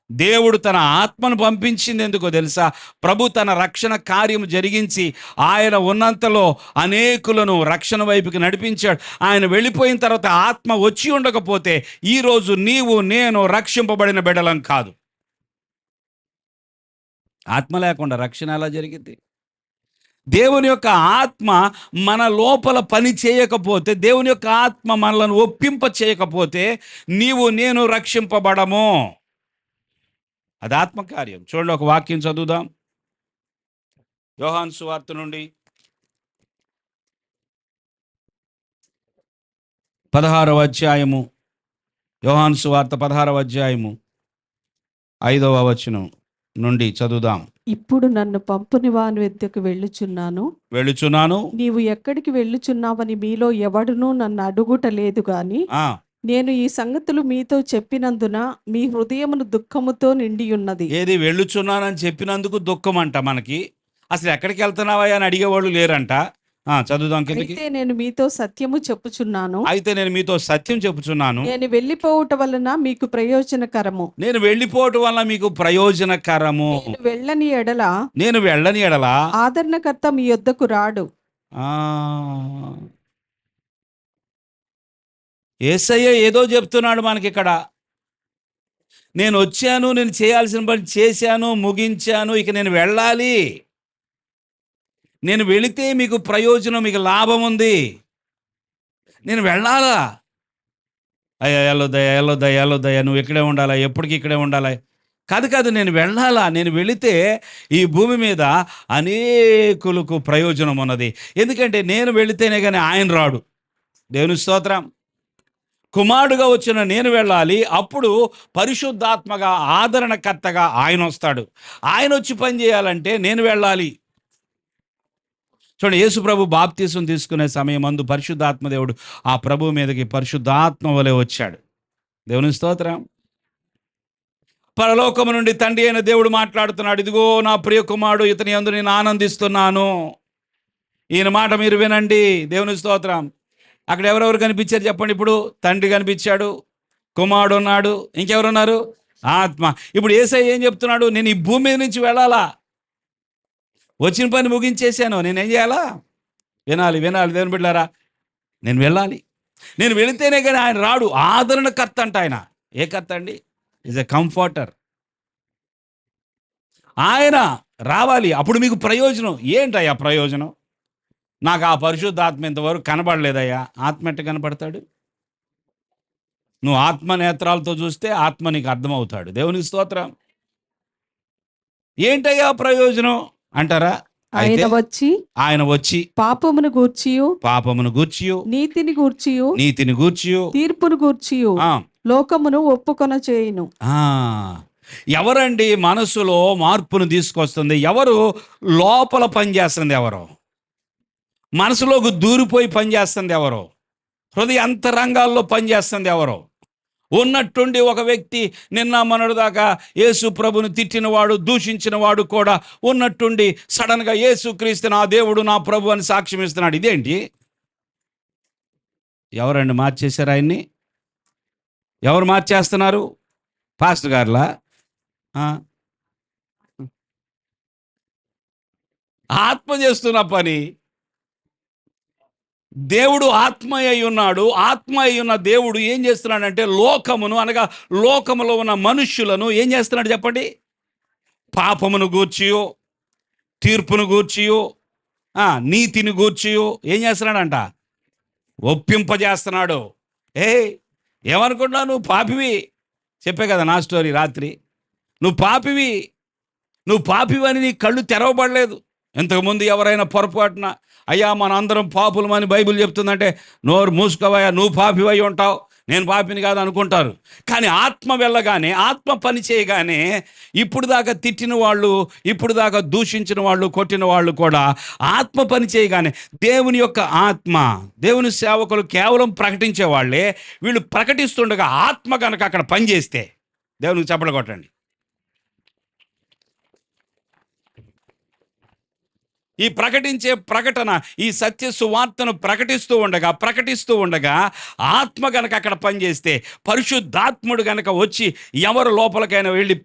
దేవుడు తన ఆత్మను పంపించింది ఎందుకో తెలుసా? ప్రభు తన రక్షణ కార్యం జరిగించి ఆయన ఉన్నంతలో అనేకులను రక్షణ వైపుకి నడిపించాడు. ఆయన వెళ్ళిపోయిన తర్వాత ఆత్మ వచ్చి ఉండకపోతే ఈరోజు నీవు నేను రక్షింపబడిన బిడ్డలం కాదు. ఆత్మ లేకుండా రక్షణ ఎలా జరిగింది? దేవుని యొక్క ఆత్మ మన లోపల పని చేయకపోతే, దేవుని యొక్క ఆత్మ మనలను ఒప్పింప చేయకపోతే నీవు నేను రక్షింపబడము. అది ఆత్మకార్యం. చూడండి, ఒక వాక్యం చదువుదాం. యోహాను సువార్త నుండి 16వ అధ్యాయము, యోహాను సువార్త 16వ అధ్యాయము 5వ వచనం నుండి చదువుదాం. ఇప్పుడు నన్ను పంపుని వాని వద్దకు వెళ్ళుచున్నాను. నీవు ఎక్కడికి వెళ్ళుచున్నావని మీలో ఎవడునూ నన్ను అడుగుట లేదు గాని నేను ఈ సంగతులు మీతో చెప్పినందున మీ హృదయమును దుఃఖముతో నిండి ఉన్నది. ఏది వెళ్ళుచున్నానని చెప్పినందుకు దుఃఖం అంట మనకి. అసలు ఎక్కడికి వెళ్తున్నావా అని అడిగేవాళ్ళు లేరంట. చదువుదాం కిందకి. అయితే నేను మీతో సత్యం చెప్పుచున్నాను. నేను వెళ్ళిపోవటం వలన మీకు ప్రయోజనకరము. నేను వెళ్ళని ఎడల ఆదరణకర్త మీ యొద్దకు రాడు. యేసయ్య ఏదో చెప్తున్నాడు మనకి ఇక్కడ. నేను వచ్చాను, నేను చేయాల్సిన పని చేశాను, ముగించాను, ఇక నేను వెళ్ళాలి. నేను వెళితే మీకు ప్రయోజనం, మీకు లాభం ఉంది. నేను వెళ్ళాలా? అయ్యా వెళ్ళొద్దయ్యా, నువ్వు ఇక్కడే ఉండాలా, ఎప్పటికీ ఇక్కడే ఉండాలా? కాదు, నేను వెళ్ళాలా. నేను వెళితే ఈ భూమి మీద అనేకులకు ప్రయోజనం ఉన్నది. ఎందుకంటే నేను వెళితేనే కానీ ఆయన రాడు. దేవుని స్తోత్రం. కుమారుడుగా వచ్చిన నేను వెళ్ళాలి. అప్పుడు పరిశుద్ధాత్మగా ఆదరణకర్తగా ఆయన వస్తాడు. ఆయన వచ్చి పని చేయాలంటే నేను వెళ్ళాలి. చూడండి, యేసు ప్రభు బాప్తీసం తీసుకునే సమయం అందు పరిశుద్ధాత్మ దేవుడు ఆ ప్రభు మీదకి పరిశుద్ధాత్మ వలె వచ్చాడు. దేవుని స్తోత్రం. పరలోకము నుండి తండ్రి అయిన దేవుడు మాట్లాడుతున్నాడు, ఇదిగో నా ప్రియ కుమారుడు, ఇతని యందు నేను ఆనందిస్తున్నాను, ఈయన మాట మీరు వినండి. దేవుని స్తోత్రం. అక్కడ ఎవరెవరు కనిపించారు చెప్పండి? ఇప్పుడు తండ్రి కనిపించాడు, కుమారుడు ఉన్నాడు, ఇంకెవరున్నారు? ఆత్మ. ఇప్పుడు యేసయ్య ఏం చెప్తున్నాడు? నేను ఈ భూమి మీద నుంచి వెళ్ళాలా, వచ్చిన పని ముగించేశాను, నేనేం చేయాలా? వినాలి వినాలి దేవుని బిడ్డలారా, నేను వెళ్ళాలి. నేను వెళితేనే కానీ ఆయన రాడు. ఆదరణకర్త అంట ఆయన. ఏ కర్త అండి? Is a comforter. ఆయన రావాలి. అప్పుడు మీకు ప్రయోజనం ఏంటయ్యా? ప్రయోజనం నాకు ఆ పరిశుద్ధాత్మ ఇంతవరకు కనబడలేదయ్యా. ఆత్మ ఎట్ట కనపడతాడు? నువ్వు ఆత్మ నేత్రాలతో చూస్తే ఆత్మ నీకు అర్థమవుతాడు. దేవునికి స్తోత్రం. ఏంటయ్యా ప్రయోజనం అంటారా? ఆయన వచ్చి పాపమును గూర్చియు నీతిని గూర్చియు తీర్పును గూర్చియు లోకమును ఒప్పుకొన చేయును. ఎవరండి మనసులో మార్పును తీసుకొస్తుంది? ఎవరు లోపల పనిచేస్తుంది? ఎవరు మనసులోకి దూరిపోయి పనిచేస్తుంది? ఎవరు హృదయ అంతరంగాల్లో పనిచేస్తుంది? ఎవరు? ఉన్నట్టుండి ఒక వ్యక్తి నిన్న మొన్నటి దాకా యేసు ప్రభుని తిట్టినవాడు, దూషించిన వాడు కూడా ఉన్నట్టుండి సడన్గా యేసు క్రీస్తు నా దేవుడు నా ప్రభు అని సాక్ష్యం ఇస్తున్నాడు. ఇదేంటి? ఎవరండి మార్చేశారు ఆయన్ని? ఎవరు మార్చేస్తున్నారు? పాస్టర్ గారులా? ఆత్మ చేస్తున్న పని. దేవుడు ఆత్మ అయి ఉన్నాడు. ఆత్మ అయి ఉన్న దేవుడు ఏం చేస్తున్నాడంటే లోకమును, అనగా లోకములో ఉన్న మనుష్యులను ఏం చేస్తున్నాడు చెప్పండి? పాపమును గూర్చియో, తీర్పును గూర్చియో, నీతిని గూర్చియో ఏం చేస్తున్నాడంట? ఒప్పింపజేస్తున్నాడు. ఏమనుకుంటున్నావు? నువ్వు పాపివి. చెప్పే కదా నా స్టోరీ రాత్రి. నువ్వు పాపివని నీ కళ్ళు తెరవబడలేదు. ఇంతకుముందు ఎవరైనా పొరపాటున అయ్యా మన అందరం పాపులమని బైబిల్ చెప్తుందంటే నోరు మూసుకోవయ్యా, నువ్వు పాపివై ఉంటావు, నేను పాపిని కాదు అనుకుంటారు. కానీ ఆత్మ వెళ్ళగానే, ఆత్మ పని చేయగానే ఇప్పుడు దాకా తిట్టిన వాళ్ళు, ఇప్పుడు దాకా దూషించిన వాళ్ళు, కొట్టిన వాళ్ళు కూడా ఆత్మ పని చేయగానే దేవుని యొక్క ఆత్మ, దేవుని సేవకులు కేవలం ప్రకటించే వాళ్ళే. వీళ్ళు ప్రకటిస్తుండగా ఆత్మ కనుక అక్కడ పనిచేస్తే దేవునికి చప్పట్లు కొట్టండి. ఈ ప్రకటించే ప్రకటన, ఈ సత్య సువార్తను ప్రకటిస్తూ ఉండగా ఆత్మ గనక అక్కడ పనిచేస్తే, పరిశుద్ధాత్ముడు గనక వచ్చి ఎవరు లోపలికైనా వెళ్ళి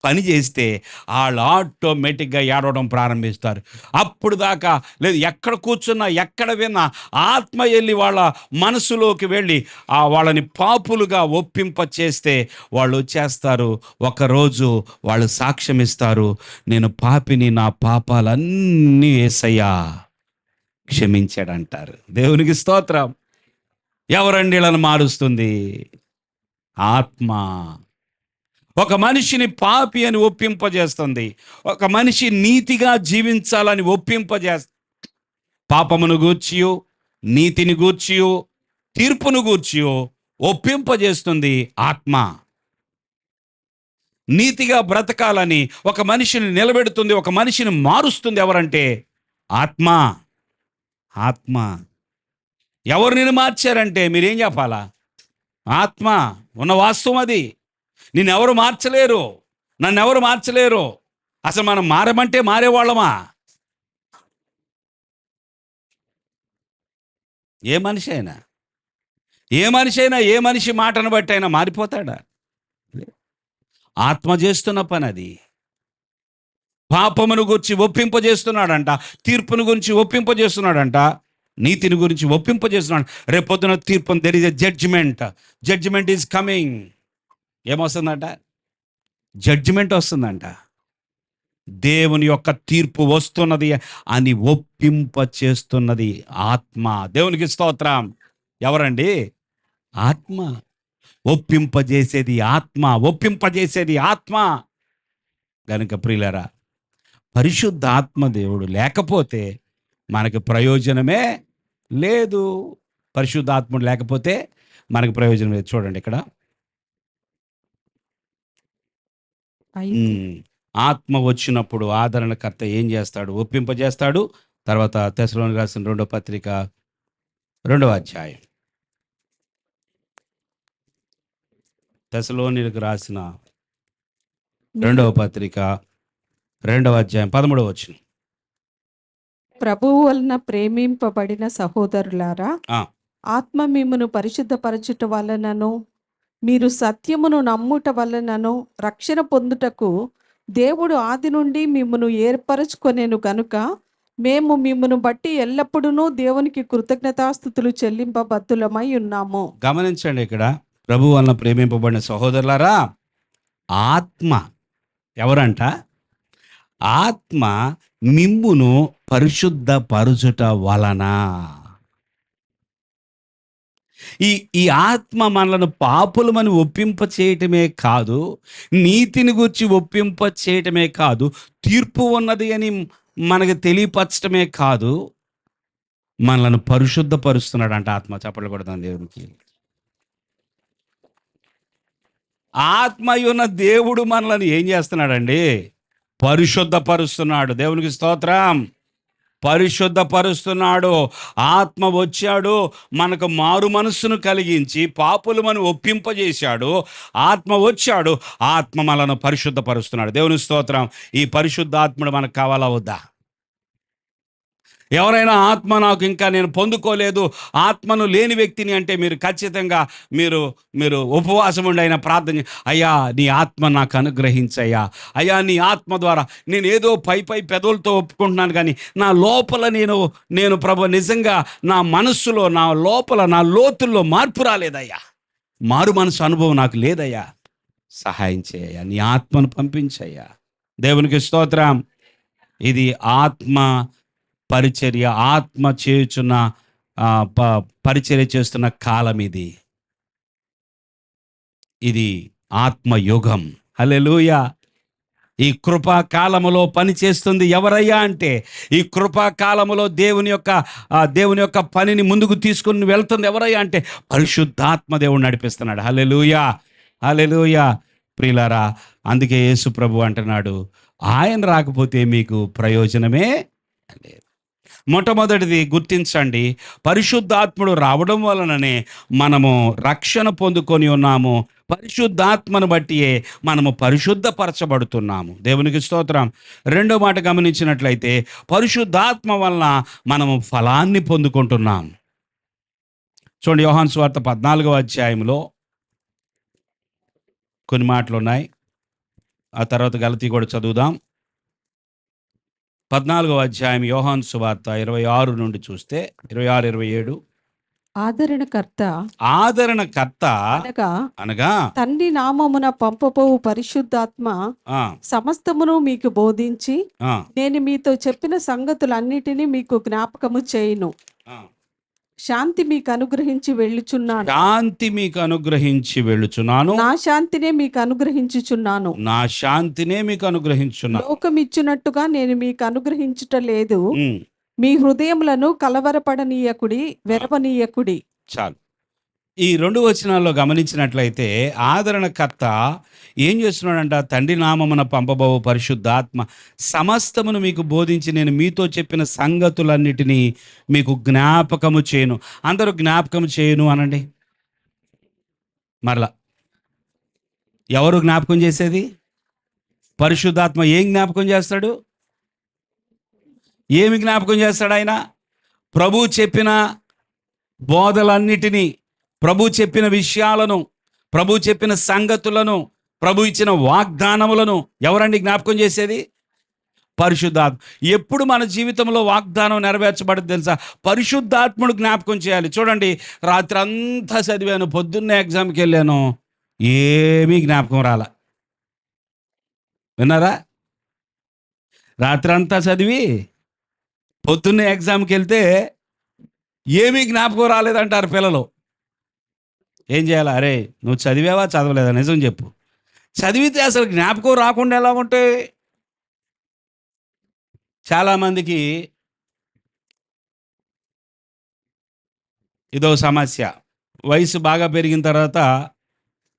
పని చేస్తే వాళ్ళు ఆటోమేటిక్గా ఏడవడం ప్రారంభిస్తారు. అప్పుడు దాకా లేదు, ఎక్కడ కూర్చున్నా ఎక్కడ విన్నా ఆత్మ వెళ్ళి వాళ్ళ మనసులోకి వెళ్ళి వాళ్ళని పాపులుగా ఒప్పింప చేస్తే వాళ్ళు వచ్చేస్తారు. ఒకరోజు వాళ్ళు సాక్ష్యం ఇస్తారు, నేను పాపిని, నా పాపాలన్నీ యేసయ్యా క్షమించాడంటారు. దేవునికి స్తోత్రం. ఎవరండి వీళ్ళని మారుస్తుంది? ఆత్మ. ఒక మనిషిని పాపి అని ఒప్పింపజేస్తుంది. ఒక మనిషి నీతిగా జీవించాలని పాపమును గూర్చియో, నీతిని గూర్చియో, తీర్పును గూర్చియో ఒప్పింపజేస్తుంది ఆత్మ. నీతిగా బ్రతకాలని ఒక మనిషిని నిలబెడుతుంది, ఒక మనిషిని మారుస్తుంది. ఎవరంటే ఆత్మ. ఆత్మ. ఎవరు నిన్ను మార్చారంటే మీరేం చెప్పాలా? ఆత్మ. ఉన్న వాస్తవం అది. నిన్నెవరు మార్చలేరు, నన్నెవరు మార్చలేరు. అసలు మనం మారమంటే మారేవాళ్ళమా? ఏ మనిషి అయినా ఏ మనిషి మాటను బట్టి అయినా మారిపోతాడా? ఆత్మ చేస్తున్న పని అది. పాపమును గురించి ఒప్పింపజేస్తున్నాడంట, తీర్పును గురించి ఒప్పింపజేస్తున్నాడంట, నీతిని గురించి ఒప్పింపజేస్తున్నాడు. రేపొద్దున తీర్పు, there is a judgement is coming. ఏమొస్తుందంట? జడ్జిమెంట్ వస్తుందంట. దేవుని యొక్క తీర్పు వస్తున్నది అని ఒప్పింప చేస్తున్నది ఆత్మ. దేవునికి స్తోత్రం. ఎవరండి? ఆత్మ. ఒప్పింపజేసేది ఆత్మ. గనుక ప్రియులారా, పరిశుద్ధ ఆత్మ దేవుడు లేకపోతే మనకు ప్రయోజనమే లేదు. పరిశుద్ధాత్ముడు లేకపోతే మనకు ప్రయోజనం లేదు. చూడండి ఇక్కడ ఆత్మ వచ్చినప్పుడు ఆదరణకర్త ఏం చేస్తాడు? ఒప్పింపజేస్తాడు. తర్వాత తెస్సలోనికీయులకు రాసిన 2వ పత్రిక 2వ అధ్యాయం, తెస్సలోనికీయులకు రాసిన 2వ పత్రిక 2వ అధ్యాయం 13వ వచనం. ప్రభువు వలన ప్రేమింపబడిన సహోదరులారా, ఆత్మ మిమ్మును పరిశుద్ధపరచుట వలనను మీరు సత్యమును నమ్ముట వలనను రక్షణ పొందుటకు దేవుడు ఆది నుండి మిమ్మును ఏర్పరచుకొనేను గనుక మేము మిమ్మును బట్టి ఎల్లప్పుడూ దేవునికి కృతజ్ఞతాస్తుతులు చెల్లింపబద్దులమై ఉన్నాము. గమనించండి, ఇక్కడ ప్రభు వలన ప్రేమింపబడిన సహోదరులారా, ఆత్మ ఎవరంట? ఆత్మ మిమ్మును పరిశుద్ధపరచుట వలన. ఈ ఆత్మ మనలను పాపులమని ఒప్పింప చేయటమే కాదు, నీతిని గురించి ఒప్పింప చేయటమే కాదు, తీర్పు ఉన్నది అని మనకు తెలియపరచటమే కాదు, మనలను పరిశుద్ధపరుస్తున్నాడు అంట ఆత్మ. చెప్పలు కొడతాను దేవునికి. ఆత్మయున్న దేవుడు మనలను ఏం చేస్తున్నాడండి? పరిశుద్ధపరుస్తున్నాడు. దేవునికి స్తోత్రం. పరిశుద్ధపరుస్తున్నాడు. ఆత్మ వచ్చాడు, మనకు మారు మనస్సును కలిగించి పాపులమని ఒప్పింపజేశాడు. ఆత్మ వచ్చాడు, ఆత్మ మనను పరిశుద్ధపరుస్తున్నాడు. దేవుని స్తోత్రం. ఈ పరిశుద్ధాత్ముడు మనకు కావాలా వద్దా? ఎవరైనా ఆత్మ నాకు ఇంకా నేను పొందుకోలేదు, ఆత్మను లేని వ్యక్తిని అంటే మీరు ఖచ్చితంగా మీరు ఉపవాసం ఉండి అయినా ప్రార్థన, అయ్యా నీ ఆత్మ నాకు అనుగ్రహించయ్యా, అయ్యా నీ ఆత్మ ద్వారా నేను ఏదో పై పెదవులతో ఒప్పుకుంటున్నాను కానీ నా లోపల నేను ప్రభు నిజంగా నా మనస్సులో, నా లోపల, నా లోతుల్లో మార్పు రాలేదయ్యా, మారు మనసు అనుభవం నాకు లేదయ్యా, సహాయం చేయయ్యా, నీ ఆత్మను పంపించయ్యా. దేవునికి స్తోత్రం. ఇది ఆత్మ పరిచర్య, ఆత్మ చేయుచున్న పరిచర్య చేస్తున్న కాలం ఇది ఆత్మయుగం. హల్లెలూయా. ఈ కృపా కాలములో పని చేస్తుంది ఎవరయ్యా అంటే, ఈ కృపా కాలములో దేవుని యొక్క పనిని ముందుకు తీసుకుని వెళ్తుంది ఎవరయ్యా అంటే పరిశుద్ధాత్మ దేవుడు నడిపిస్తున్నాడు. హల్లెలూయా, హల్లెలూయా. ప్రియులారా, అందుకే యేసు ప్రభు అంటున్నాడు, ఆయన రాకపోతే మీకు ప్రయోజనమే లేదు. మొట్టమొదటిది గుర్తించండి, పరిశుద్ధాత్ముడు రావడం వలననే మనము రక్షణ పొందుకొని ఉన్నాము. పరిశుద్ధాత్మను బట్టియే మనము పరిశుద్ధపరచబడుతున్నాము. దేవునికి స్తోత్రం. రెండో మాట గమనించినట్లయితే, పరిశుద్ధాత్మ వలన మనము ఫలాన్ని పొందుకుంటున్నాం. చూడండి, యోహాను సువార్త 14వ అధ్యాయంలో కొన్ని మాటలు ఉన్నాయి. ఆ తర్వాత గలతీ కూడా చదువుదాం. 14వ అధ్యాయం యోహాను సువార్త 26 నుండి చూస్తే 26, 27. ఆదరణకర్త అనగా తండ్రి నామమున పంపబోవు పరిశుద్ధాత్మ సమస్తమును మీకు బోధించి నేను మీతో చెప్పిన సంగతులన్నిటినీ మీకు జ్ఞాపకము చేయును. శాంతి మీకు అనుగ్రహించి వెళ్ళుచున్నాను. శాంతి మీకు అనుగ్రహించి వెళ్ళుచున్నాను. నా శాంతినే మీకు అనుగ్రహించుచున్నాను. నా శాంతినే మీకు అనుగ్రహించున్నాను. లోకం ఇచ్చినట్టుగా నేను మీకు అనుగ్రహించుట లేదు. మీ హృదయములను కలవరపడనీయకుడి, వెరవనీయకుడి. చాలు. ఈ 2 వచనాల్లో గమనించినట్లయితే ఆదరణకర్త ఏం చేస్తున్నాడంట? తండ్రి నామమున పంపబోవు పరిశుద్ధాత్మ సమస్తమును మీకు బోధించి నేను మీతో చెప్పిన సంగతులన్నిటినీ మీకు జ్ఞాపకము చేయను. అందరూ జ్ఞాపకము చేయను అనండి. మరలా ఎవరు జ్ఞాపకం చేసేది? పరిశుద్ధాత్మ ఏం జ్ఞాపకం చేస్తాడు? ఏమి జ్ఞాపకం చేస్తాడు ఆయన? ప్రభు చెప్పిన బోధలన్నిటినీ, ప్రభు చెప్పిన విషయాలను, ప్రభు చెప్పిన సంగతులను, ప్రభు ఇచ్చిన వాగ్దానములను ఎవరండి జ్ఞాపకం చేసేది? పరిశుద్ధాత్మ. ఎప్పుడు మన జీవితంలో వాగ్దానం నెరవేర్చబడదు తెలుసా? పరిశుద్ధాత్ముడు జ్ఞాపకం చేయాలి. చూడండి, రాత్రి అంతా చదివాను, పొద్దున్నే ఎగ్జామ్కి వెళ్ళాను, ఏమీ జ్ఞాపకం రాల. విన్నారా? రాత్రి అంతా చదివి పొద్దున్నే ఎగ్జామ్కి వెళ్తే ఏమీ జ్ఞాపకం రాలేదంటారు పిల్లలు. ఏం చేయాలి? అరే నువ్వు చదివావా చదవలేదా? నిజం చెప్పు. చదివితే అసలు జ్ఞాపకం రాకుండా ఎలా ఉంటాయి? చాలామందికి ఇదో సమస్య. వయసు బాగా పెరిగిన తర్వాత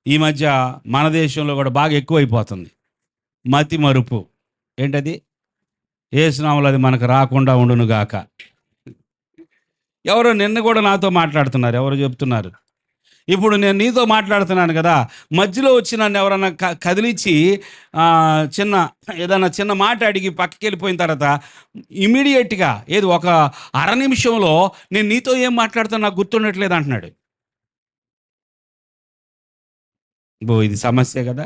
ఈ మధ్య మన దేశంలో కూడా బాగా ఎక్కువైపోతుంది మతి మరుపు. ఏంటది? ఏసునామములో అది మనకు రాకుండా ఉండునుగాక. ఎవరో నిన్న కూడా నాతో మాట్లాడుతున్నారు, ఎవరో చెప్తున్నారు, ఇప్పుడు నేను నీతో మాట్లాడుతున్నాను కదా, మధ్యలో వచ్చి నన్ను ఎవరన్నా కదిలించి చిన్న ఏదన్నా చిన్న మాట అడిగి పక్కకి వెళ్ళిపోయిన తర్వాత ఇమీడియట్గా ఏది ఒక అర నిమిషంలో నేను నీతో ఏం మాట్లాడుతాను నాకు గుర్తుండట్లేదు అంటున్నాడు. ఇది సమస్య కదా.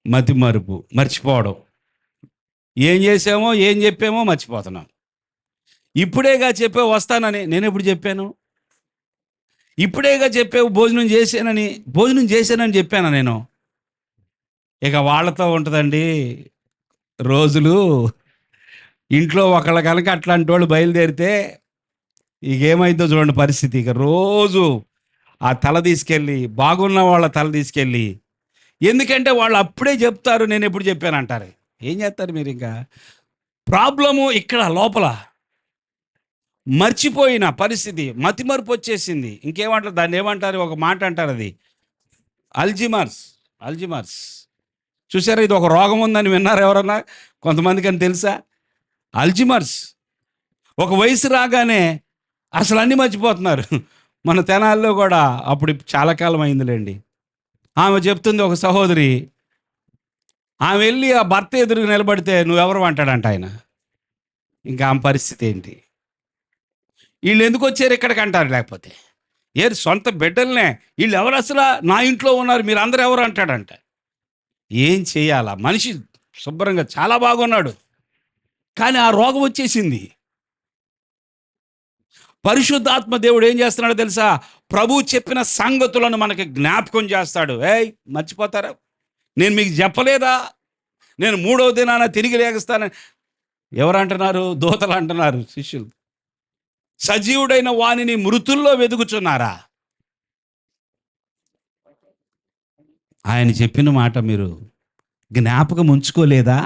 మతి మరుపు, మర్చిపోవడం, ఏం చేసామో ఏం చెప్పామో మర్చిపోతున్నాం. ఇప్పుడేగా చెప్పావు వస్తానని, నేను ఎప్పుడు చెప్పాను? ఇప్పుడేగా చెప్పావు భోజనం చేశానని చెప్పాను నేను. ఇక వాళ్ళతో ఉంటుందండి రోజులు. ఇంట్లో ఒకళ్ళ కనుక అట్లాంటి వాళ్ళు బయలుదేరితే ఇక ఏమైందో చూడండి పరిస్థితి. ఇక రోజు ఆ తల తీసుకెళ్ళి, బాగున్న వాళ్ళ తల తీసుకెళ్ళి, ఎందుకంటే వాళ్ళు అప్పుడే చెప్తారు నేను ఎప్పుడు చెప్పాను అంటారు. ఏం చేస్తారు మీరు? ఇంకా ప్రాబ్లము ఇక్కడ లోపల మర్చిపోయిన పరిస్థితి, మతిమరుపు వచ్చేసింది. ఇంకేమంటారు దాన్ని? ఏమంటారు? ఒక మాట అంటారు, అది అల్జిమర్స్. చూసారా? ఇది ఒక రోగం ఉందని విన్నారు ఎవరన్నా? కొంతమందికి అని తెలుసా? అల్జిమర్స్. ఒక వయసు రాగానే అసలు అన్నీ మర్చిపోతున్నారు. మన తెనాల్లో కూడా అప్పుడు చాలా కాలం అయిందిలేండి. ఆమె చెప్తుంది, ఒక సహోదరి, ఆమె వెళ్ళి ఆ భర్త ఎదురుగా నిలబడితే నువ్వెవరు అంటాడంట ఆయన. ఇంకా ఆమె పరిస్థితి ఏంటి? వీళ్ళు ఎందుకు వచ్చారు ఇక్కడికి అంటారు. లేకపోతే ఏది సొంత బిడ్డలనే వీళ్ళు ఎవరు అసలు నా ఇంట్లో ఉన్నారు మీరు అందరూ ఎవరు అంటాడంట. ఏం చేయాలా? మనిషి శుభ్రంగా చాలా బాగున్నాడు, కానీ ఆ రోగం వచ్చేసింది. పరిశుద్ధాత్మ దేవుడు ఏం చేస్తున్నాడో తెలుసా? ప్రభు చెప్పిన సంగతులను మనకి జ్ఞాపకం చేస్తాడు. మర్చిపోతారా? నేను మీకు చెప్పలేదా నేను 3వ దినాన తిరిగి లేగస్తానని? ఎవరు అంటున్నారు? దూతలు అంటున్నారు, శిష్యులు. సజీవుడైన వానిని మృతుల్లో వెదుగుచున్నారా? ఆయన చెప్పిన మాట మీరు జ్ఞాపకం ఉంచుకోలేదా?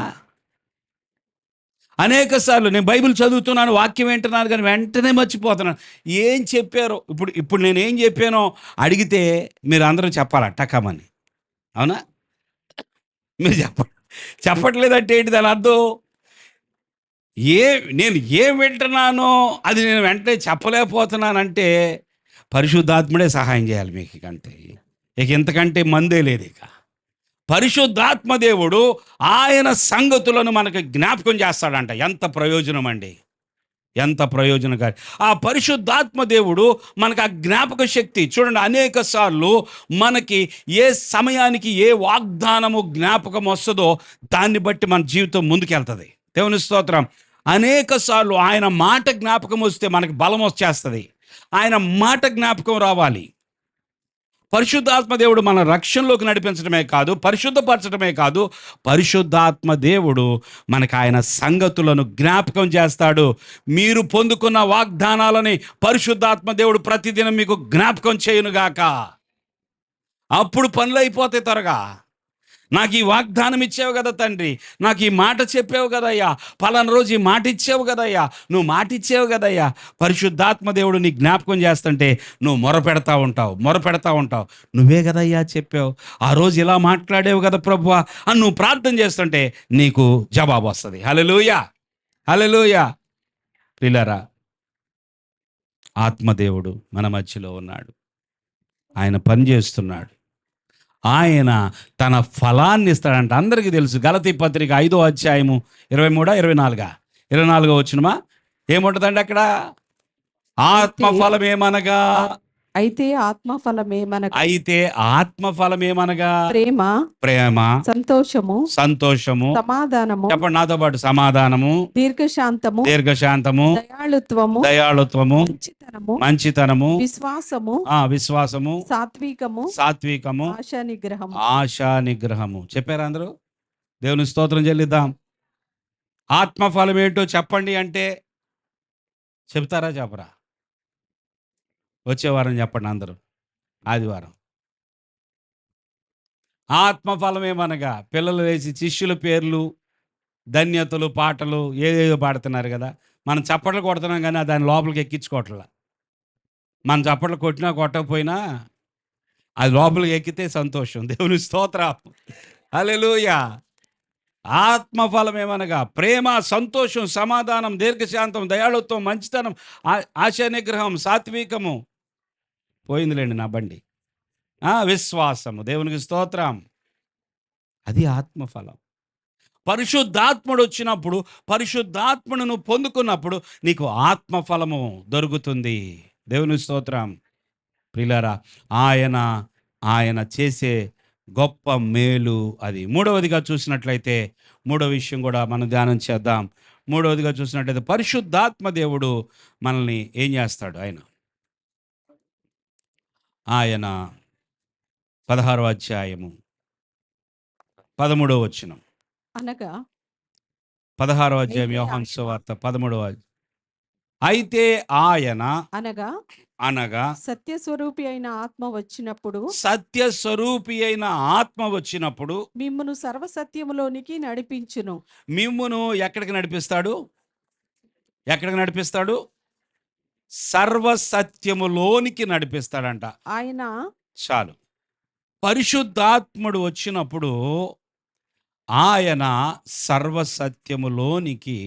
అనేక సార్లు నేను బైబిల్ చదువుతున్నాను, వాక్యం వింటున్నాను, కానీ వెంటనే మర్చిపోతున్నాను. ఏం చెప్పారో ఇప్పుడు నేను ఏం చెప్పానో అడిగితే మీరు అందరూ చెప్పాలా టకమని. అవునా? మీరు చెప్పట్లేదంటే ఏంటి దాని అర్థం? నేను ఏం వింటున్నానో అది నేను వెంటనే చెప్పలేకపోతున్నానంటే పరిశుద్ధాత్ముడే సహాయం చేయాలి మీకు. ఇక ఇంతకంటే మందే లేదు. ఇక పరిశుద్ధాత్మ దేవుడు ఆయన సంగతులను మనకు జ్ఞాపకం చేస్తాడంట. ఎంత ప్రయోజనం అండి, ఎంత ప్రయోజనకారి. ఆ పరిశుద్ధాత్మ దేవుడు మనకు ఆ జ్ఞాపక శక్తి చూడండి. అనేక సార్లు మనకి ఏ సమయానికి ఏ వాగ్దానము జ్ఞాపకం వస్తుందో దాన్ని బట్టి మన జీవితం ముందుకెళ్తుంది. దేవుని స్తోత్రం. అనేక సార్లు ఆయన మాట జ్ఞాపకం వస్తే మనకి బలం వచ్చేస్తుంది. ఆయన మాట జ్ఞాపకం రావాలి. పరిశుద్ధాత్మ దేవుడు మన రక్షణలోకి నడిపించడమే కాదు, పరిశుద్ధపరచడమే కాదు, పరిశుద్ధాత్మ దేవుడు మనకు ఆయన సంగతులను జ్ఞాపకం చేస్తాడు. మీరు పొందుకున్న వాగ్దానాలని పరిశుద్ధాత్మ దేవుడు ప్రతిదినం మీకు జ్ఞాపకం చేయునుగాక. అప్పుడు పనులు అయిపోతాయి త్వరగా. నాకు ఈ వాగ్దానం ఇచ్చావు కదా తండ్రి, నాకు ఈ మాట చెప్పావు కదయ్యా, పలానా రోజు ఈ మాట ఇచ్చావు కదయ్యా, నువ్వు మాట ఇచ్చావు కదయ్యా. పరిశుద్ధాత్మ దేవుడు నీ జ్ఞాపకం చేస్తుంటే నువ్వు మొరపెడతా ఉంటావు. నువ్వే కదయ్యా చెప్పావు, ఆ రోజు ఇలా మాట్లాడేవు కదా ప్రభువా అని నువ్వు ప్రార్థన చేస్తుంటే నీకు జవాబు వస్తుంది. హల్లెలూయా, హల్లెలూయా. ప్రియులారా, ఆత్మదేవుడు మన మధ్యలో ఉన్నాడు, ఆయన పని చేస్తున్నాడు. ఆయన తన ఫలాన్ని ఇస్తాడంట. అందరికీ తెలుసు. గలతీ పత్రిక 5వ అధ్యాయము 23-24 వచనమా ఏముంటుందండి అక్కడ? ఆత్మఫలమేమనగా అయితే ఆత్మఫలమేమనగా ప్రేమ, సంతోషము, సమాధానము. చెప్పండి నాతో పాటు. సమాధానము, దీర్ఘశాంతము, దయాళుత్వము, మంచితనము, విశ్వాసము, సాత్వికము, ఆశా నిగ్రహము. చెప్పారా అందరూ? దేవుని స్తోత్రం చెల్లిద్దాం. ఆత్మఫలం ఏంటో చెప్పండి అంటే చెప్తారా చెప్పరా? వచ్చే వారం చెప్పండి అందరూ, ఆదివారం. ఆత్మఫలం ఏమనగా పిల్లలు వేసి శిష్యుల పేర్లు, ధన్యతలు, పాటలు ఏదేదో పాడుతున్నారు కదా. మనం చప్పట్లు కొడుతున్నాం కానీ దాని లోపలికి ఎక్కించుకోవట్లా. మనం చప్పట్లు కొట్టినా కొట్టకపోయినా అది లోపలికి ఎక్కితే సంతోషం. దేవుని స్తోత్రం. హల్లెలూయా. ఆత్మఫలం ఏమనగా ప్రేమ, సంతోషం, సమాధానం, దీర్ఘశాంతం, దయాళుత్వం, మంచితనం, ఆశా నిగ్రహం, సాత్వికము. పోయిందిలేండి నా బండి. విశ్వాసము. దేవునికి స్తోత్రం. అది ఆత్మఫలం. పరిశుద్ధాత్ముడు వచ్చినప్పుడు, పరిశుద్ధాత్మను నువ్వు పొందుకున్నప్పుడు నీకు ఆత్మఫలము దొరుకుతుంది. దేవుని స్తోత్రం. ప్రియులారా, ఆయన చేసే గొప్ప మేలు అది. మూడవదిగా చూసినట్లయితే, మూడో విషయం కూడా మనం ధ్యానం చేద్దాం. మూడవదిగా చూసినట్లయితే పరిశుద్ధాత్మ దేవుడు మనల్ని ఏం చేస్తాడు? ఆయన 16వ అధ్యాయము 13వ వచనం. అనగా 16వ అధ్యాయం యోహాను సువార్త 13వ. అయితే ఆయన అనగా సత్యస్వరూపి అయిన ఆత్మ వచ్చినప్పుడు మిమ్మును సర్వసత్యములోనికి నడిపించును. మిమ్మును ఎక్కడికి నడిపిస్తాడు? సర్వసత్యములోనికి నడిపిస్తాడంట ఆయన. చాలు. పరిశుద్ధాత్ముడు వచ్చినప్పుడు ఆయన సర్వసత్యములోనికి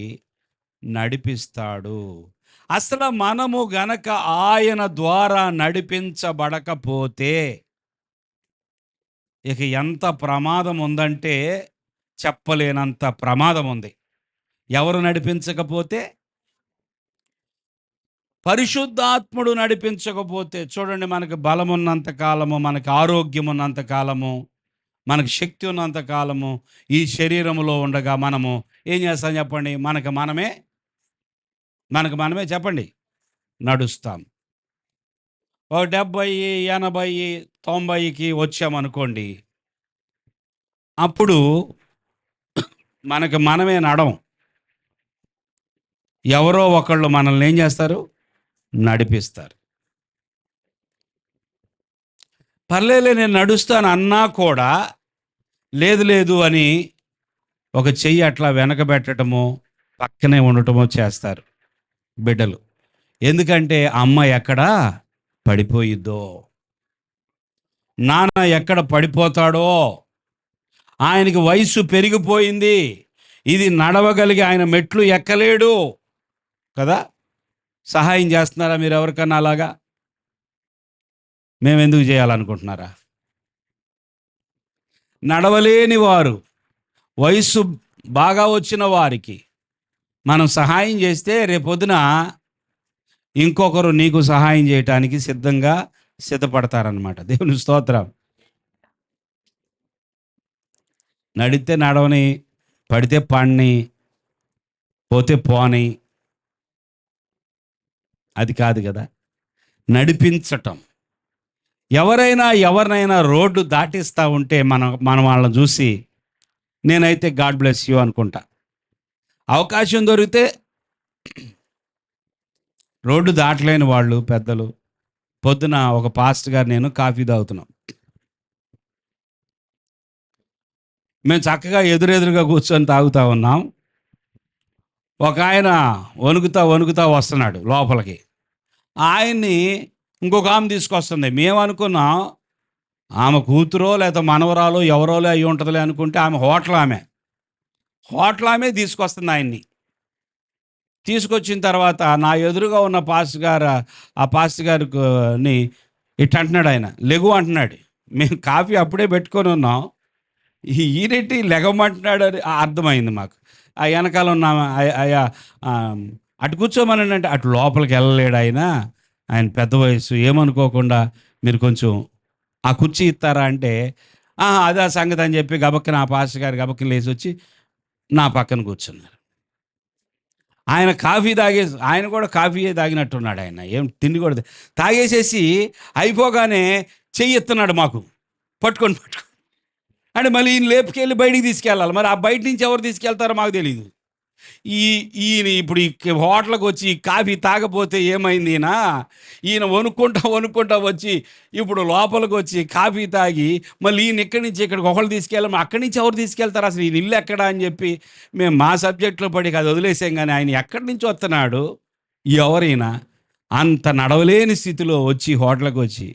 నడిపిస్తాడు. అసలు మనము గనక ఆయన ద్వారా నడిపించబడకపోతే ఇక ఎంత ప్రమాదం ఉందంటే చెప్పలేనంత ప్రమాదం ఉంది. ఎవరు నడిపించకపోతే? పరిశుద్ధాత్ముడు నడిపించకపోతే. చూడండి, మనకు బలం ఉన్నంత కాలము, మనకు ఆరోగ్యం ఉన్నంత కాలము, మనకు శక్తి ఉన్నంత కాలము ఈ శరీరంలో ఉండగా మనము ఏం చేస్తాం చెప్పండి? మనకు మనమే చెప్పండి నడుస్తాం. 70, 80, 90కి వచ్చామనుకోండి, అప్పుడు మనకు మనమే నడవం. ఎవరో ఒకళ్ళు మనల్ని ఏం చేస్తారు? నడిపిస్తారు. పర్లేలే నేను నడుస్తాను అన్నా కూడా లేదు అని ఒక చెయ్యి అట్లా వెనకబెట్టడమో పక్కనే ఉండటమో చేస్తారు బిడ్డలు. ఎందుకంటే అమ్మ ఎక్కడ పడిపోయిద్దో, నాన్న ఎక్కడ పడిపోతాడో, ఆయనకి వయసు పెరిగిపోయింది, ఇది నడవగలిగి ఆయన మెట్లు ఎక్కలేడు కదా. సహాయం చేస్తున్నారా మీరు ఎవరికన్నా అలాగా? మేమెందుకు చేయాలనుకుంటున్నారా? నడవలేని వారు, వయస్సు బాగా వచ్చిన వారికి మనం సహాయం చేస్తే రేపొద్దున ఇంకొకరు నీకు సహాయం చేయటానికి సిద్ధపడతారనమాట. దేవుని స్తోత్రం. నడితే నడవని, పడితే పడిని, పోతే పోని, అది కాదు కదా. నడిపించటం. ఎవరినైనా రోడ్డు దాటిస్తూ ఉంటే మనం వాళ్ళని చూసి నేనైతే గాడ్ బ్లెస్ యూ అనుకుంటా. అవకాశం దొరికితే రోడ్డు దాటలేని వాళ్ళు పెద్దలు, పొద్దున ఒక పాస్టర్ గారు నేను కాఫీ తాగుతున్నాం. మేము చక్కగా ఎదురెదురుగా కూర్చొని తాగుతూ ఉన్నాం. ఒక ఆయన వణుకుతా వస్తున్నాడు లోపలికి. ఆయన్ని ఇంకొక ఆమె తీసుకొస్తుంది. మేము అనుకున్నాం ఆమె కూతురో లేదా మనవరాలో ఎవరోలే అయి ఉంటుందిలే అనుకుంటే ఆమె హోటల్ ఆమె తీసుకొస్తుంది ఆయన్ని. తీసుకొచ్చిన తర్వాత నా ఎదురుగా ఉన్న ఆ పాస్టర్ గారిని ఇట్ అంటున్నాడు. ఆయన లెగు అంటున్నాడు. మేము కాఫీ అప్పుడే పెట్టుకొని ఉన్నాం, ఈరెట్టి లెగమంటున్నాడు అని అర్థమైంది మాకు. ఆ వెనకాల ఉన్న అటు కూర్చోమని అంటే అటు లోపలికి వెళ్ళలేడు ఆయన పెద్ద వయసు. ఏమనుకోకుండా మీరు కొంచెం ఆ కుర్చీ ఇస్తారా అంటే అదే సంగతి అని చెప్పి గబక్కన ఆ పాస్టర్ గారు గబక్కన లేచి వచ్చి నా పక్కన కూర్చున్నారు. ఆయన ఆయన కూడా కాఫీయే తాగినట్టున్నాడు. ఆయన ఏం తిండి కూడా తాగేసేసి అయిపోగానే చెయ్యి ఎత్తున్నాడు మాకు, పట్టుకొని అంటే మళ్ళీ ఈయన లేపుకెళ్ళి బయటికి తీసుకెళ్ళాలి. మరి ఆ బయట నుంచి ఎవరు తీసుకెళ్తారో మాకు తెలియదు. ఈయన ఇప్పుడు ఈ హోటల్కి వచ్చి ఈ కాఫీ తాగపోతే ఏమైంది ఈయన వణుక్కుంటా వచ్చి ఇప్పుడు లోపలికి వచ్చి కాఫీ తాగి మళ్ళీ ఈయన ఇక్కడి నుంచి ఇక్కడికి ఒకళ్ళు తీసుకెళ్ళాము, అక్కడి నుంచి ఎవరు తీసుకెళ్తారు, అసలు ఈయన ఇల్లు ఎక్కడా అని చెప్పి మేము మా సబ్జెక్ట్లో పడి అది వదిలేసాం. కానీ ఆయన ఎక్కడి నుంచి వస్తున్నాడు, ఎవరైనా అంత నడవలేని స్థితిలో వచ్చి హోటల్కి వచ్చి.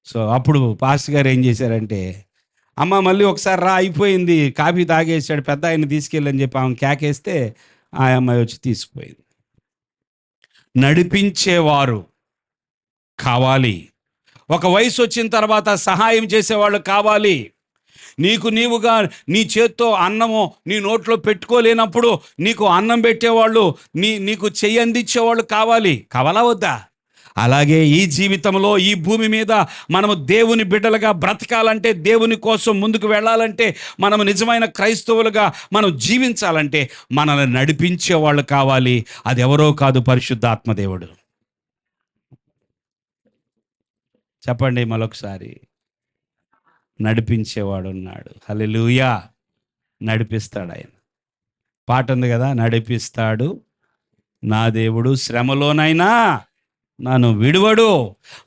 సో అప్పుడు పాస్టర్ గారు ఏం చేశారంటే, అమ్మ మళ్ళీ ఒకసారి రా, అయిపోయింది, కాఫీ తాగేసాడు, పెద్ద ఆయన తీసుకెళ్ళని చెప్పి ఆమె కేకేస్తే ఆ అమ్మాయి వచ్చి తీసుకుపోయింది. నడిపించేవారు కావాలి. ఒక వయసు వచ్చిన తర్వాత సహాయం చేసేవాళ్ళు కావాలి. నీవుగా నీ చేత్తో అన్నము నీ నోట్లో పెట్టుకోలేనప్పుడు నీకు అన్నం పెట్టేవాళ్ళు, నీకు చెయ్యి అందించేవాళ్ళు కావాలా వద్దా? అలాగే ఈ జీవితంలో ఈ భూమి మీద మనము దేవుని బిడ్డలుగా బ్రతకాలంటే, దేవుని కోసం ముందుకు వెళ్ళాలంటే, మనము నిజమైన క్రైస్తవులుగా మనం జీవించాలంటే మనల్ని నడిపించే వాళ్ళు కావాలి. అది ఎవరో కాదు, పరిశుద్ధాత్మదేవుడు. చెప్పండి మరొకసారి. నడిపించేవాడు ఉన్నాడు. హల్లెలూయా. నడిపిస్తాడు ఆయన. పాట ఉంది కదా, నడిపిస్తాడు నా దేవుడు శ్రమలోనైనా నన్ను విడువడు.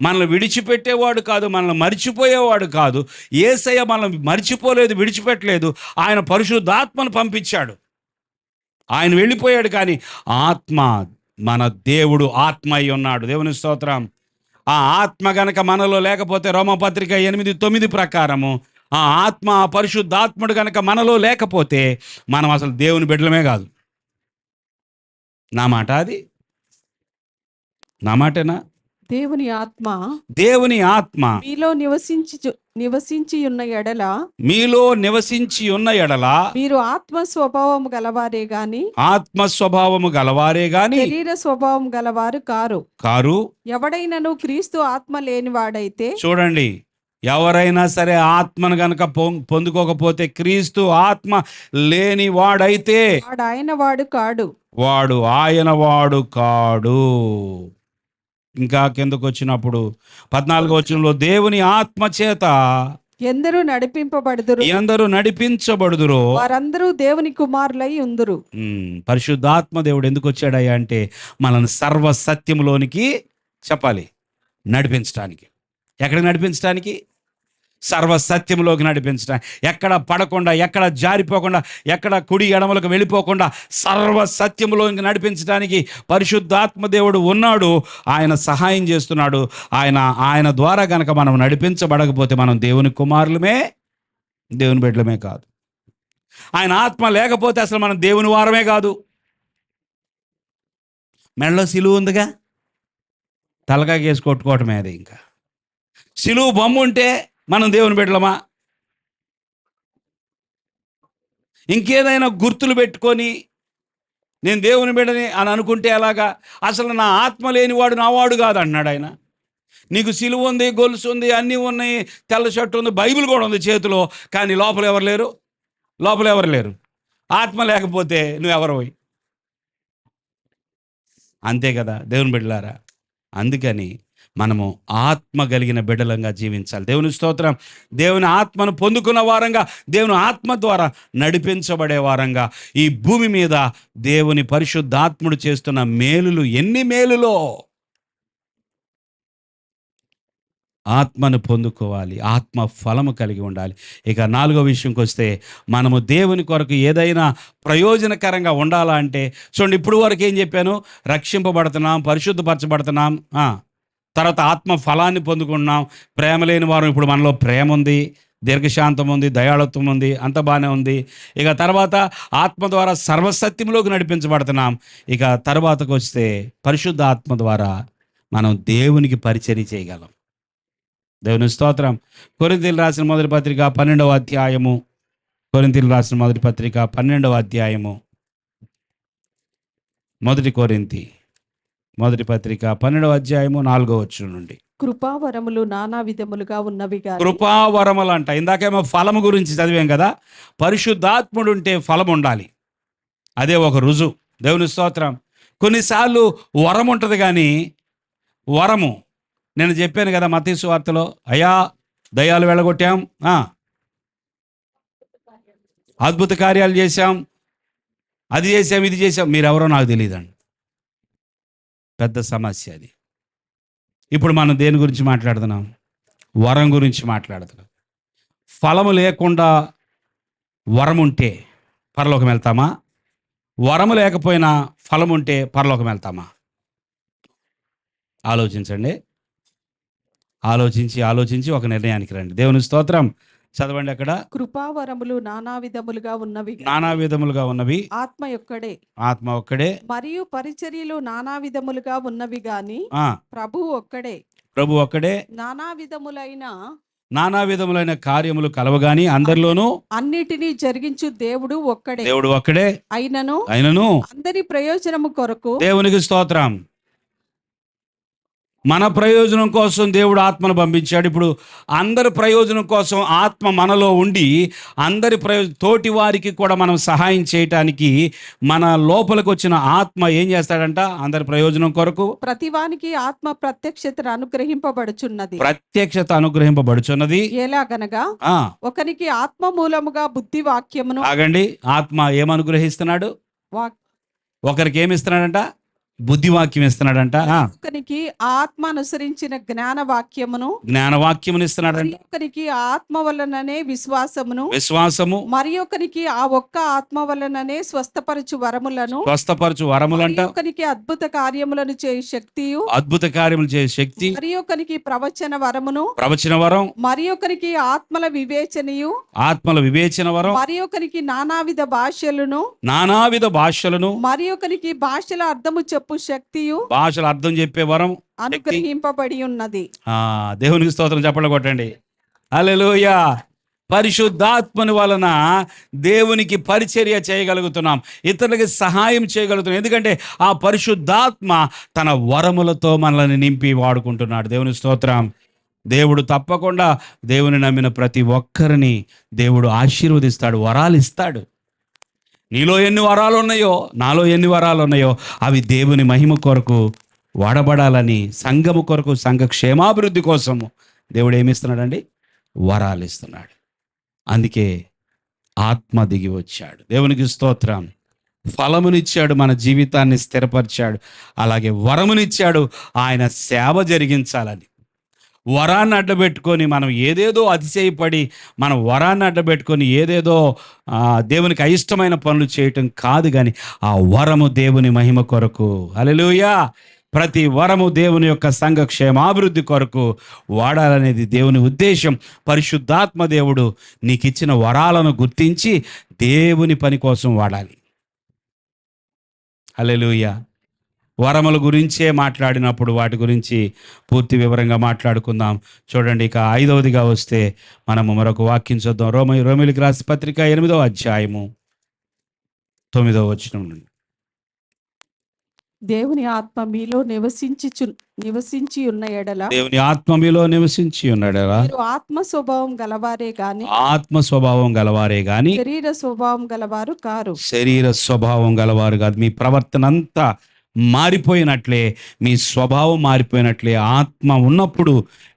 మనల్ని విడిచిపెట్టేవాడు కాదు, మనల్ని మర్చిపోయేవాడు కాదు. యేసయ్య మనల్ని మర్చిపోలేదు, విడిచిపెట్టలేదు. ఆయన పరిశుద్ధాత్మను పంపించాడు. ఆయన వెళ్ళిపోయాడు, కానీ ఆత్మ, మన దేవుడు ఆత్మ అయి ఉన్నాడు. దేవుని స్తోత్రం. ఆ ఆత్మ గనక మనలో లేకపోతే, రోమపత్రిక 8:9 ప్రకారము ఆ ఆత్మ, ఆ పరిశుద్ధాత్ముడు గనక మనలో లేకపోతే మనం అసలు దేవుని బిడ్డలమే కాదు. నా మాట అది, నా మాటేనా? దేవుని ఆత్మ మీలో నివసించి ఉన్న ఎడల మీరు ఆత్మ స్వభావము గలవారే గాని శరీర స్వభావం గలవారు కారు. ఎవడైనను క్రీస్తు ఆత్మ లేనివాడైతే, చూడండి, ఎవరైనా సరే ఆత్మను గనక పొందుకోకపోతే, క్రీస్తు ఆత్మ లేని వాడైతే వాడు ఆయన వాడు కాడు. ఇంకా కిందకు వచ్చినప్పుడు 14వ వచనంలో, దేవుని ఆత్మ చేత ఎందరూ నడిపించబడుదురో వారందరూ దేవుని కుమారులై ఉందురు. పరిశుద్ధాత్మ దేవుడు ఎందుకు వచ్చాడయ్యా అంటే, మనల్ని సర్వ సత్యములోనికి చెప్పాలి, నడిపించడానికి. ఎక్కడికి నడిపించడానికి? సర్వసత్యంలోకి నడిపించడానికి. ఎక్కడ పడకుండా, ఎక్కడ జారిపోకుండా, ఎక్కడ కుడి ఎడమలకు వెళ్ళిపోకుండా సర్వసత్యంలోకి నడిపించడానికి పరిశుద్ధాత్మ దేవుడు ఉన్నాడు. ఆయన సహాయం చేస్తున్నాడు. ఆయన ద్వారా గనక మనం నడిపించబడకపోతే మనం దేవుని కుమారులమే, దేవుని బిడ్డలమే కాదు. ఆయన ఆత్మ లేకపోతే అసలు మనం దేవుని వారమే కాదు. మెడలో సిలువ ఉందిగా, తలకాయ కేసి కొట్టుకోవటమే అది. ఇంకా సిలువ బొమ్మ ఉంటే మనం దేవుని బిడ్డలమా? ఇంకేదైనా గుర్తులు పెట్టుకొని నేను దేవుని బిడ్డని అని అనుకుంటే ఎలాగా? అసలు నా ఆత్మ లేనివాడు నావాడు కాదు అన్నాడు ఆయన. నీకు సిలువ ఉంది, గొలుసు ఉంది, అన్నీ ఉన్నాయి, తెల్ల షర్టు ఉంది, బైబిల్ కూడా ఉంది చేతిలో, కానీ లోపల ఎవరు లేరు. ఆత్మ లేకపోతే నువ్వెవరవి? అంతే కదా దేవుని బిడ్డలారా. అందుకని మనము ఆత్మ కలిగిన బిడ్డలంగా జీవించాలి. దేవుని స్తోత్రం. దేవుని ఆత్మను పొందుకున్న వారంగా, దేవుని ఆత్మ ద్వారా నడిపించబడే వారంగా ఈ భూమి మీద దేవుని పరిశుద్ధాత్ముడు చేస్తున్న మేలులు ఎన్ని మేలులో! ఆత్మను పొందుకోవాలి, ఆత్మ ఫలము కలిగి ఉండాలి. ఇక 4వ విషయంకి వస్తే, మనము దేవుని కొరకు ఏదైనా ప్రయోజనకరంగా ఉండాలా అంటే, చూడండి, ఇప్పుడు వరకు ఏం చెప్పాను? రక్షింపబడుతున్నాం, పరిశుద్ధపరచబడుతున్నాం, తర్వాత ఆత్మ ఫలాన్ని పొందుకుంటున్నాం. ప్రేమ లేని వారు, ఇప్పుడు మనలో ప్రేమ ఉంది, దీర్ఘశాంతం ఉంది, దయాళత్వం ఉంది, అంత బాగానే ఉంది. ఇక తర్వాత ఆత్మ ద్వారా సర్వసత్యంలోకి నడిపించబడుతున్నాం. ఇక తర్వాతకు వస్తే పరిశుద్ధ ఆత్మ ద్వారా మనం దేవునికి పరిచర్య చేయగలం. దేవుని స్తోత్రం. కొరింథీయులకు రాసిన మొదటి పత్రిక 12వ అధ్యాయము, కొరింథీయులకు రాసిన మొదటి పత్రిక 12వ అధ్యాయము, మొదటి కొరింథీ మొదటి పత్రిక 12వ అధ్యాయము 4వ వచనం నుండి. కృపావరములు నానా విధములుగా ఉన్నవి. కృపావరములు అంట. ఇందాకేమో ఫలము గురించి చదివాం కదా. పరిశుద్ధాత్ముడు ఉంటే ఫలం ఉండాలి, అదే ఒక రుజువు. దేవుని స్తోత్రం. కొన్నిసార్లు వరం ఉంటుంది, కానీ వరము నేను చెప్పాను కదా మత్తయి సువార్తలో, అయ్యా దయ్యాలు వెళ్ళగొట్టాం, అద్భుత కార్యాలు చేశాం, అది చేసాం ఇది చేసాం, మీరెవరో నాకు తెలియదండి. పెద్ద సమస్య అది. ఇప్పుడు మనం దేని గురించి మాట్లాడుతున్నాం? వరం గురించి మాట్లాడుతున్నాం. ఫలము లేకుండా వరం ఉంటే పరలోకం వెళ్తామా? వరము లేకపోయినా ఫలం ఉంటే పరలోకం వెళ్తామా? ఆలోచించండి. ఆలోచించి ఒక నిర్ణయానికి రండి. దేవుని స్తోత్రం. చదవండి అక్కడ. కృపావరములు నానా విధములుగా ఉన్నవి, నానా విధములుగా ఉన్నవి, ఆత్మ ఒక్కడే. ఆత్మ ఒక్కడే. మరియు పరిచర్యలు నానా విధములుగా ఉన్నవి గాని ఆ ప్రభువు ఒక్కడే. ప్రభు ఒక్కడే. నానా విధములైన కార్యములు కలవగాని అందరిలోనూ అన్నిటినీ జరిగించు దేవుడు ఒక్కడే. దేవుడు ఒక్కడే. అయినను అందరి ప్రయోజనము కొరకు. దేవునికి స్తోత్రం. మన ప్రయోజనం కోసం దేవుడు ఆత్మను పంపించాడు. ఇప్పుడు అందరి ప్రయోజనం కోసం ఆత్మ మనలో ఉండి అందరి తోటి వారికి కూడా మనం సహాయం చేయటానికి మన లోపలికి వచ్చిన ఆత్మ ఏం చేస్తాడంట? అందరి ప్రయోజనం కొరకు ప్రతివానికి ఆత్మ ప్రత్యక్షత అనుగ్రహింపబడుచున్నది. ఎలాగనగా ఒకనికి ఆత్మ మూలముగా బుద్ధి వాక్యమును. ఆగండి. ఆత్మ ఏమనుగ్రహిస్తున్నాడు? ఒకరికి ఏమిస్తున్నాడంట? బుద్ధివాక్యం ఇస్తున్నాడంట. ఒకరికి ఆత్మ అనుసరించిన జ్ఞానవాక్యమును ఇస్తున్నాడంట. ఒకరికి ఆత్మ వలననే విశ్వాసము, మరి ఒకరికి ఆ ఒక్క ఆత్మ వలననే స్వస్థపరచు వరములంట. ఒకరికి అద్భుత కార్యములను చేయ శక్తి, మరి ఒకరికి ప్రవచన వరం, మరి ఒకరికి ఆత్మల వివేచన వరం, మరి ఒకరికి నానావిధ భాషలను, మరి ఒకరికి భాషల అర్థము చెప్పు శక్తియు, భాషల అర్థం చెప్పే వరం అనుగ్రహింపబడి ఉన్నది. దేవునికి స్తోత్రం. చెప్పండి కొట్టండి. హల్లెలూయా. పరిశుద్ధాత్మని వలన దేవునికి పరిచర్య చేయగలుగుతున్నాం, ఇతరులకి సహాయం చేయగలుగుతున్నాం. ఎందుకంటే ఆ పరిశుద్ధాత్మ తన వరములతో మనల్ని నింపి వాడుకుంటున్నాడు. దేవుని స్తోత్రం. దేవుడు తప్పకుండా దేవుని నమ్మిన ప్రతి ఒక్కరిని దేవుడు ఆశీర్వదిస్తాడు, వరాలు ఇస్తాడు. నీలో ఎన్ని వరాలు ఉన్నాయో, నాలో ఎన్ని వరాలు ఉన్నాయో అవి దేవుని మహిమ కొరకు వాడబడాలని, సంఘము కొరకు, సంఘ క్షేమాభివృద్ధి కోసము దేవుడు ఏమిస్తున్నాడండి? వరాలు ఇస్తున్నాడు. అందుకే ఆత్మ దిగి వచ్చాడు. దేవునికి స్తోత్రం. ఫలమునిచ్చాడు, మన జీవితాన్ని స్థిరపరిచాడు. అలాగే వరమునిచ్చాడు, ఆయన సేవ జరిగించాలని. వరాన్ని అడ్డబెట్టుకొని మనం ఏదేదో అతిశయపడి మన వరాన్ని అడ్డబెట్టుకొని ఏదేదో దేవునికి అయిష్టమైన పనులు చేయటం కాదు, కానీ ఆ వరము దేవుని మహిమ కొరకు. హల్లెలూయా. ప్రతి వరము దేవుని యొక్క సంఘ క్షేమాభివృద్ధి కొరకు వాడాలనేది దేవుని ఉద్దేశం. పరిశుద్ధాత్మ దేవుడు నీకు ఇచ్చిన వరాలను గుర్తించి దేవుని పని కోసం వాడాలి. హల్లెలూయా. వరముల గురించే మాట్లాడినప్పుడు వాటి గురించి పూర్తి వివరంగా మాట్లాడుకుందాం. చూడండి, ఇక 5వదిగా వస్తే మనము మరొక వాక్యం చూద్దాం. రోమీయులకు రాసిన పత్రిక 8వ అధ్యాయము 9వ వచనం నుండి. దేవుని ఆత్మ మీలో నివసించి ఉన్న ఎడల, ఆత్మ స్వభావం గలవారే గాని శరీర స్వభావం గలవారు కాదు. మీ ప్రవర్తన అంతా మారిపోయినట్లే, మీ స్వభావం మారిపోయినట్లే ఆత్మ ఉన్నప్పుడు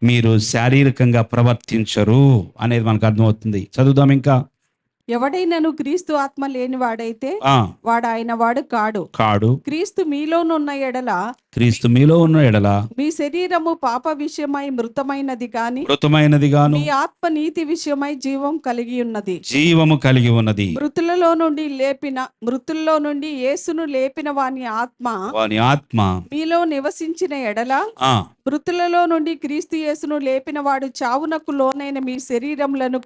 మీరు శారీరకంగా ప్రవర్తించరు అనేది మనకు అర్థమవుతుంది. చదువుదాం ఇంకా. ఎవడైనను క్రీస్తు ఆత్మ లేని వాడైతే వాడు ఆయన వాడు కాడు. క్రీస్తు మీలోనున్న ఎడల మీ శరీరము పాప విషయమై మృతమైనది గాని మీ ఆత్మ నీతి విషయమై జీవము కలిగి ఉన్నది. మృతుల్లో నుండి యేసును లేపిన వాని ఆత్మ మీలో నివసించిన ఎడల, మృతులలో నుండి క్రీస్తు యేసును లేపిన వాడు చావునకు లోనైన మీ శరీరములను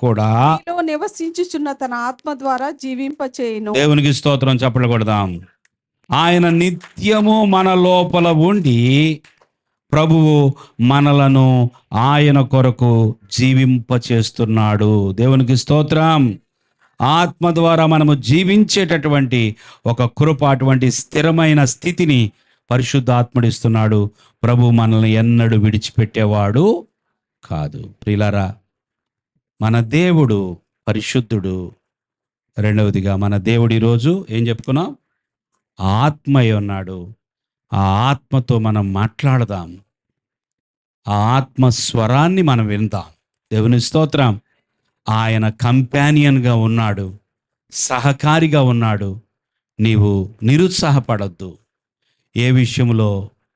కూడా మీలో నివసించుచున్న తన ఆత్మ ద్వారా జీవింపచేయును. దేవునికి స్తోత్రం. చెప్పకూడదాం. ఆయన నిత్యము మన లోపల ఉండి ప్రభువు మనలను ఆయన కొరకు జీవింపచేస్తున్నాడు. దేవునికి స్తోత్రం. ఆత్మ ద్వారా మనము జీవించేటటువంటి ఒక కృప, అటువంటి స్థిరమైన స్థితిని పరిశుద్ధాత్ముడిస్తున్నాడు. ప్రభు మనల్ని ఎన్నడూ విడిచిపెట్టేవాడు కాదు. ప్రియులారా, మన దేవుడు పరిశుద్ధుడు. రెండవదిగా మన దేవుడు ఈరోజు ఏం చెప్పుకున్నాం? ఆత్మయ్య ఉన్నాడు. ఆ ఆత్మతో మనం మాట్లాడదాం, ఆ ఆత్మ స్వరాన్ని మనం విందాం. దేవుని స్తోత్రం. ఆయన కంపానియన్గా ఉన్నాడు, సహకారిగా ఉన్నాడు. నీవు నిరుత్సాహపడొద్దు, ఏ విషయంలో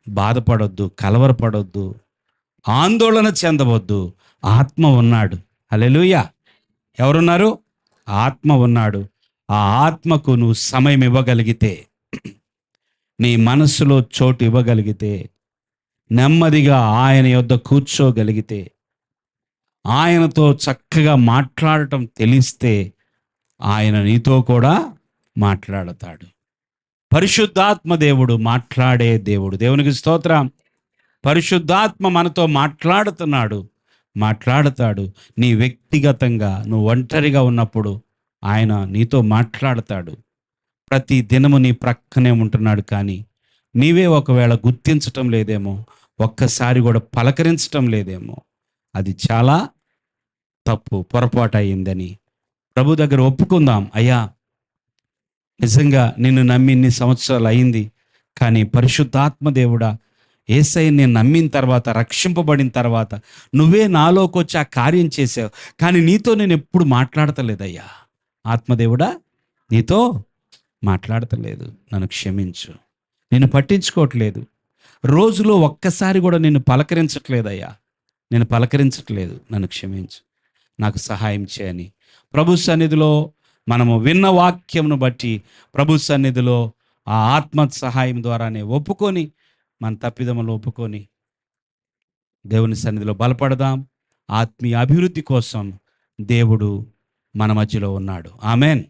బాధపడొద్దు, కలవరపడొద్దు, ఆందోళన చెందవద్దు. ఆత్మ ఉన్నాడు. హల్లెలూయా. ఎవరున్నారు? ఆత్మ ఉన్నాడు. ఆ ఆత్మకు నువ్వు సమయం ఇవ్వగలిగితే, నీ మనస్సులో చోటు ఇవ్వగలిగితే, నెమ్మదిగా ఆయన యొద్ద కూర్చోగలిగితే, ఆయనతో చక్కగా మాట్లాడటం తెలిస్తే ఆయన నీతో కూడా మాట్లాడతాడు. పరిశుద్ధాత్మ దేవుడు మాట్లాడే దేవుడు. దేవునికి స్తోత్రం. పరిశుద్ధాత్మ మనతో మాట్లాడతాడు. నీ వ్యక్తిగతంగా నువ్వు ఒంటరిగా ఉన్నప్పుడు ఆయన నీతో మాట్లాడతాడు. ప్రతి దినము నీ ప్రక్కనే ఉంటున్నాడు, కానీ నీవే ఒకవేళ గుర్తించటం లేదేమో, ఒక్కసారి కూడా పలకరించటం లేదేమో. అది చాలా తప్పు, పొరపాటు అయ్యిందని ప్రభు దగ్గర ఒప్పుకుందాం. అయ్యా, నిజంగా నిన్ను నమ్మి ఇన్ని సంవత్సరాలు అయింది, కానీ పరిశుద్ధాత్మ దేవుడా, యేసయ్యని నేను నమ్మిన తర్వాత, రక్షింపబడిన తర్వాత నువ్వే నాలోకి వచ్చి ఆ కార్యం చేసావు, కానీ నీతో నేను ఎప్పుడు మాట్లాడతలేదయ్యా. ఆత్మదేవుడా, నీతో మాట్లాడతలేదు, నన్ను క్షమించు. నేను పట్టించుకోవట్లేదు, రోజులో ఒక్కసారి కూడా నిన్ను పలకరించట్లేదయ్యా, నేను పలకరించట్లేదు, నన్ను క్షమించు, నాకు సహాయం చేయని ప్రభు సన్నిధిలో మనము విన్న వాక్యమును బట్టి ప్రభు సన్నిధిలో ఆ ఆత్మ సహాయం ద్వారానే ఒప్పుకొని, మన తప్పిదములు ఒప్పుకొని దేవుని సన్నిధిలో బలపడదాం. ఆత్మీయ అభివృద్ధి కోసం దేవుడు మన మధ్యలో ఉన్నాడు. ఆమెన్.